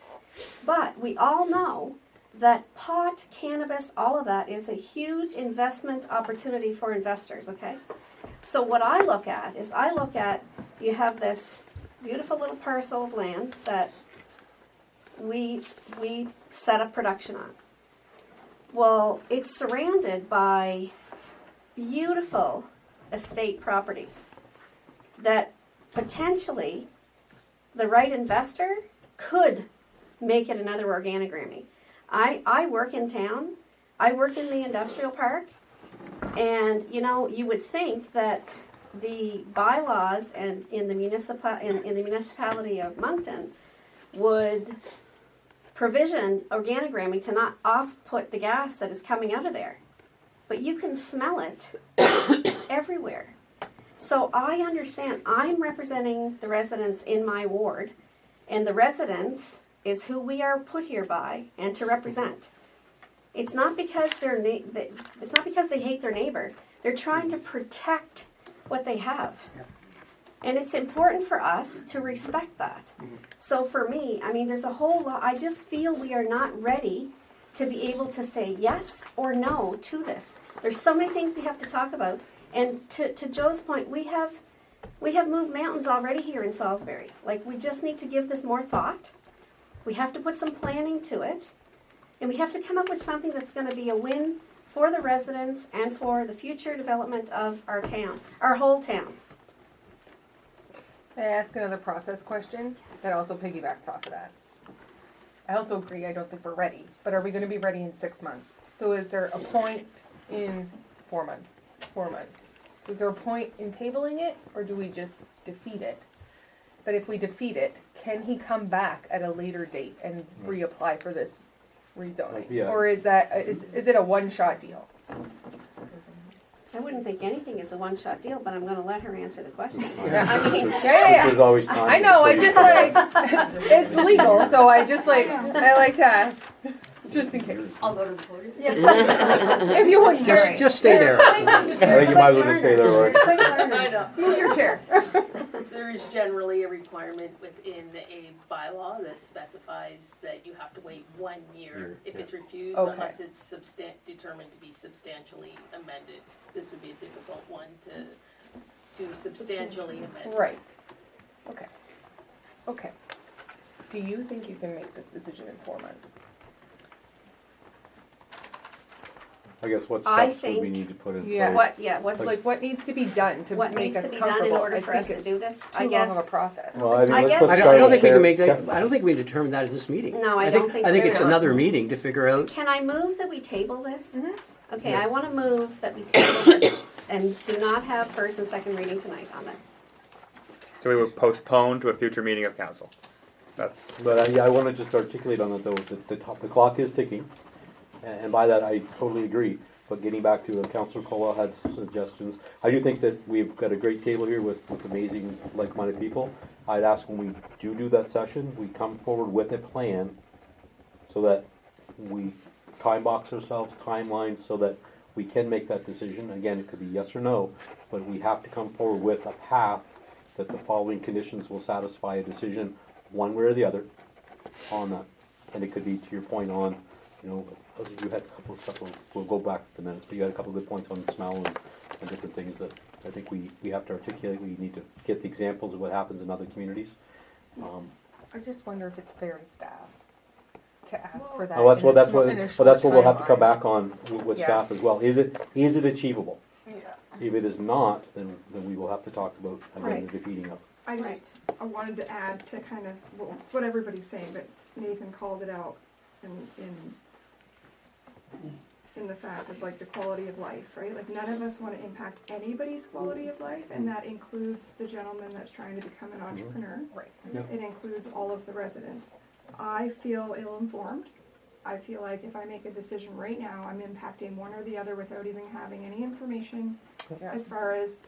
But we all know that pot, cannabis, all of that is a huge investment opportunity for investors, okay? So what I look at is you have this beautiful little parcel of land that we set up production on. Well, it's surrounded by beautiful estate properties that potentially the right investor could make it another organogramming. I work in town, I work in the industrial park, and you know, you would think that the bylaws and in the municipality of Moncton would provision organogramming to not off-put the gas that is coming out of there. But you can smell it everywhere. So I understand, I'm representing the residents in my ward, and the residents is who we are put here by and to represent. It's not because it's not because they hate their neighbor. They're trying to protect what they have. And it's important for us to respect that. So for me, I mean, there's a whole lot, I just feel we are not ready to be able to say yes or no to this. There's so many things we have to talk about. And to Joe's point, we have moved mountains already here in Salisbury. Like, we just need to give this more thought. We have to put some planning to it. And we have to come up with something that's going to be a win for the residents and for the future development of our town, our whole town. May I ask another process question that also piggybacks off of that? I also agree, I don't think we're ready, but are we gonna be ready in 6 months? So is there a point in 4 months? 4 months. So is there a point in tabling it, or do we just defeat it? But if we defeat it, can he come back at a later date and reapply for this rezoning? Yeah. Or is it a one-shot deal? I wouldn't think anything is a one-shot deal, but I'm going to let her answer the question. Yeah. I mean, There's always time. I know, I just like, it's legal, so I like to ask, just in case. I'll go to the podium. If you wouldn't, Gary. Just stay there. I think you might as well just stay there, Roy. I know. Move your chair. There is generally a requirement within a bylaw that specifies that you have to wait 1 year if it's refused Okay. unless it's determined to be substantially amended. This would be a difficult one to substantially amend. Right. Okay. Okay. Do you think you can make this decision in 4 months? I guess what I steps would we think- need to put in Yeah. place? What's like, what needs to be done to what make needs us to be comfortable? done in order I for think us to it's do this? Too I long guess. of a process. Well, I mean, I let's guess- let's I start don't think we can with make that, I don't think we can determine that at this meeting. No, I don't think I think we're it's not. another meeting to figure out. Can I move that we table this? Mm-hmm. Okay, I want to move that we table this and do not have first and second reading tonight on this. So we would postpone to a future meeting of council. That's, But yeah, I want to just articulate on that though, the clock is ticking, and by that I totally agree. But getting back to Councillor Colwell had some suggestions. I do think that we've got a great table here with amazing like-minded people. I'd ask when we do that session, we come forward with a plan so that we time box ourselves, timelines, so that we can make that decision. Again, it could be yes or no, but we have to come forward with a path that the following conditions will satisfy a decision one way or the other on that. And it could be, to your point on, you know, you had a couple of stuff, we'll go back to the minutes, but you had a couple of good points on the smell and different things that I think we have to articulate. We need to get the examples of what happens in other communities. I just wonder if it's fair to staff to ask for that. Well, that's what in a we'll have to short come timeline. back on with Yeah. staff as well. Is it achievable? Yeah. If it is not, then we will have to talk about again Right. the defeating of. I just, I wanted to add to kind of, well, it's what everybody's saying, but Nathan called it out in the fact of like the quality of life, right? Like none of us want to impact anybody's quality of life, and that includes the gentleman that's trying to become an entrepreneur. Right. Yeah. It includes all of the residents. I feel ill-informed I feel like if I make a decision right now, I'm impacting one or the other without even having any information as far as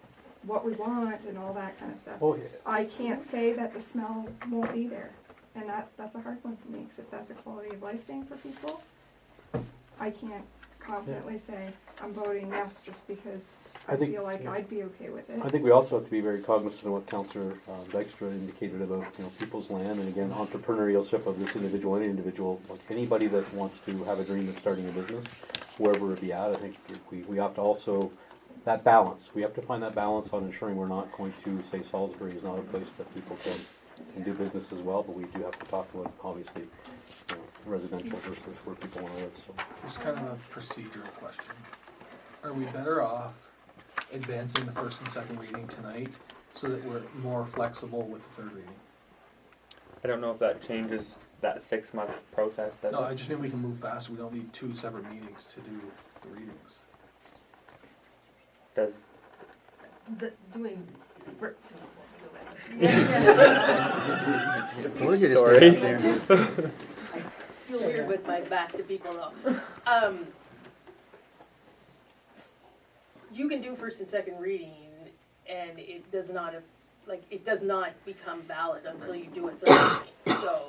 what we want and all that kind of stuff. Oh, yeah. I can't say that the smell won't be there, and that's a hard one for me, because if that's a quality of life thing for people, I can't confidently say I'm voting yes just because I think- feel like I'd be okay with it. I think we also have to be very cognizant of what Councillor Dykstra indicated about, people's land, and again, entrepreneurship of this individual, any individual, like anybody that wants to have a dream of starting a business, wherever it be at, I think we have to also, that balance, we have to find that balance on ensuring we're not going to say Salisbury is not a place that people can do business as well, but we do have to talk about, obviously, residential versus where people want to live, so. Just kind of a procedural question. Are we better off advancing the first and second reading tonight so that we're more flexible with the third reading? I don't know if that changes that 6-month process. No, I just mean we can move faster. We don't need 2 separate meetings to do the readings. Does Doing. Told you to stay up there. Feel weird with my back to people though. You can do first and second reading, and it does not, it does not become valid until you do a third reading, so.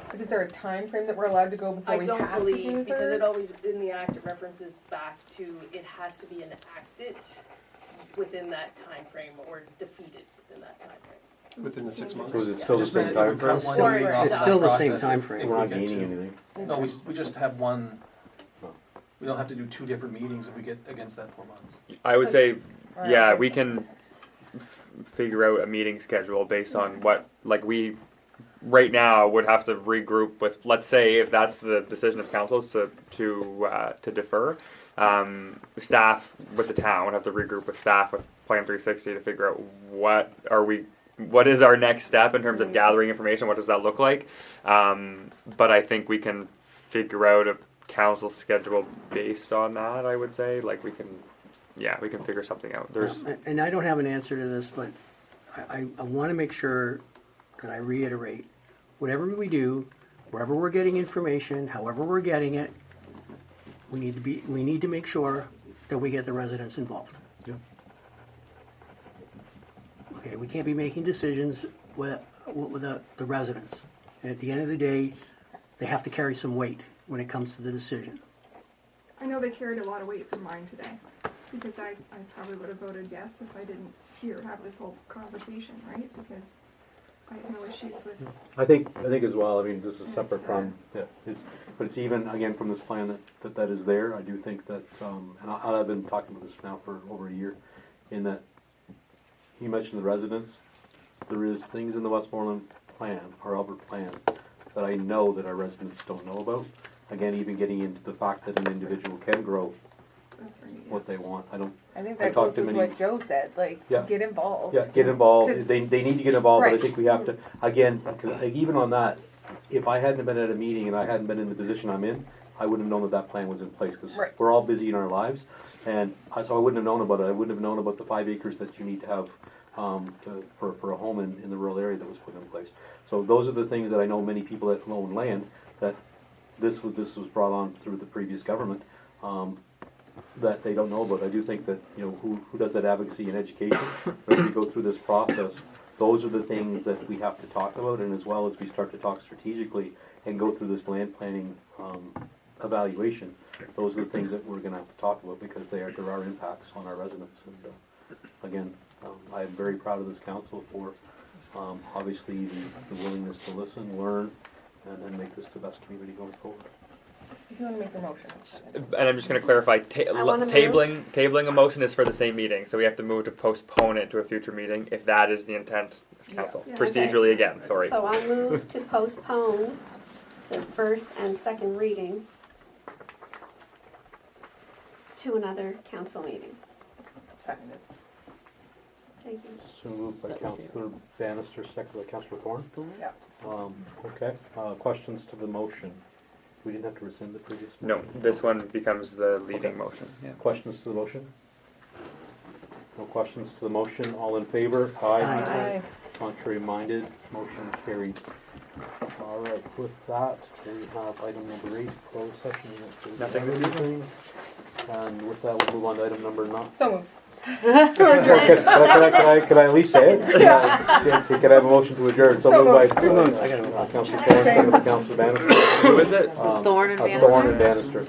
But is there a time frame that we're allowed to go before I we don't have to do believe, a because third? it always, in the act, it references back to, it has to be enacted within that time frame or defeated within that time frame. Within the 6 months? So is it still the Just same that time we've got frame? one reading off It's that still the same process time if- frame. if We're we not get gaining to- anything. No, we just have one, No. we don't have to do 2 different meetings if we get against that 4 months. I would say, Alright. yeah, we can figure out a meeting schedule based on what, we right now would have to regroup with, let's say if that's the decision of councils to defer, staff with the town would have to regroup with staff with Plan 360 to figure out what is our next step in terms of gathering information, what does that look like? But I think we can figure out a council schedule based on that, I would say, we can figure something out. There's, And I don't have an answer to this, but I want to make sure that I reiterate, whatever we do, wherever we're getting information, however we're getting it, we need to make sure that we get the residents involved. Yeah. Okay, we can't be making decisions without the residents. And at the end of the day, they have to carry some weight when it comes to the decision. I know they carried a lot of weight for mine today, because I probably would have voted yes if I didn't have this whole conversation, right? Because I have no issues with, I think as well, this is separate It's, from, but it's even, again, from this plan that is there, I do think that, and I've been talking about this now for over a year, in that, you mentioned the residents, there is things in the Westmoreland plan, our Albert plan, that I know that our residents don't know about. Again, even getting into the fact that an individual can grow that's right. what they want, I think I that talked goes to with many- what Joe said, Yeah. get involved. Yeah, get involved, 'Cause- they need to get involved, but I Right. think we have to, again, because even on that, if I hadn't been at a meeting and I hadn't been in the position I'm in, I wouldn't have known that plan was in place, because Right. we're all busy in our lives, and so I wouldn't have known about it, I wouldn't have known about the 5 acres that you need to have for a home in the rural area that was put in place. So those are the things that I know many people that own land, that this was brought on through the previous government, that they don't know about. I do think that, who does that advocacy and education, as we go through this process, those are the things that we have to talk about, and as well as we start to talk strategically and go through this land planning evaluation, those are the things that we're gonna have to talk about, because there are impacts on our residents. And again, I am very proud of this council for obviously the willingness to listen, learn, and make this the best community going forward. If you wanna make the motion. and I'm just going to clarify, I wanna move. tabling a motion is for the same meeting, so we have to move to postpone it to a future meeting if that is the intent of council. Yeah. Procedurally again, sorry. So I move to postpone the first and second reading to another council meeting. Seconded. Thank you. So moved by Is that the same? Councillor Bannister, second by Councillor Thorne. Yeah. Okay, questions to the motion? We didn't have to rescind the previous No, motion? this one becomes the leading motion. Yeah. Questions to the motion? No questions to the motion, all in favor? Aye. Aye. Contrary minded, motion carried. All right, with that, we have item number 8, closed session. Nothing this evening. And with that, we'll move on to item number 9. So moved. Can I at least say it? Can I have a motion to adjourn? So moved by Councilor Thorne, second by Councilor Bannister. Who is it? Thorne and Thorne and Bannister.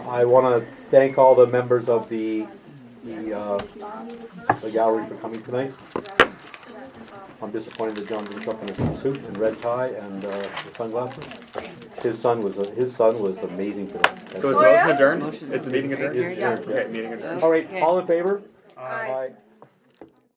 I want to thank all the members of the gallery for coming tonight. I'm disappointed that John didn't show up in his suit and red tie and the sunglasses. His son was amazing today. So is the motion adjourned? Is the meeting adjourned? Is adjourned, yeah. Okay, meeting adjourned. All right, all in favor? Aye. Aye.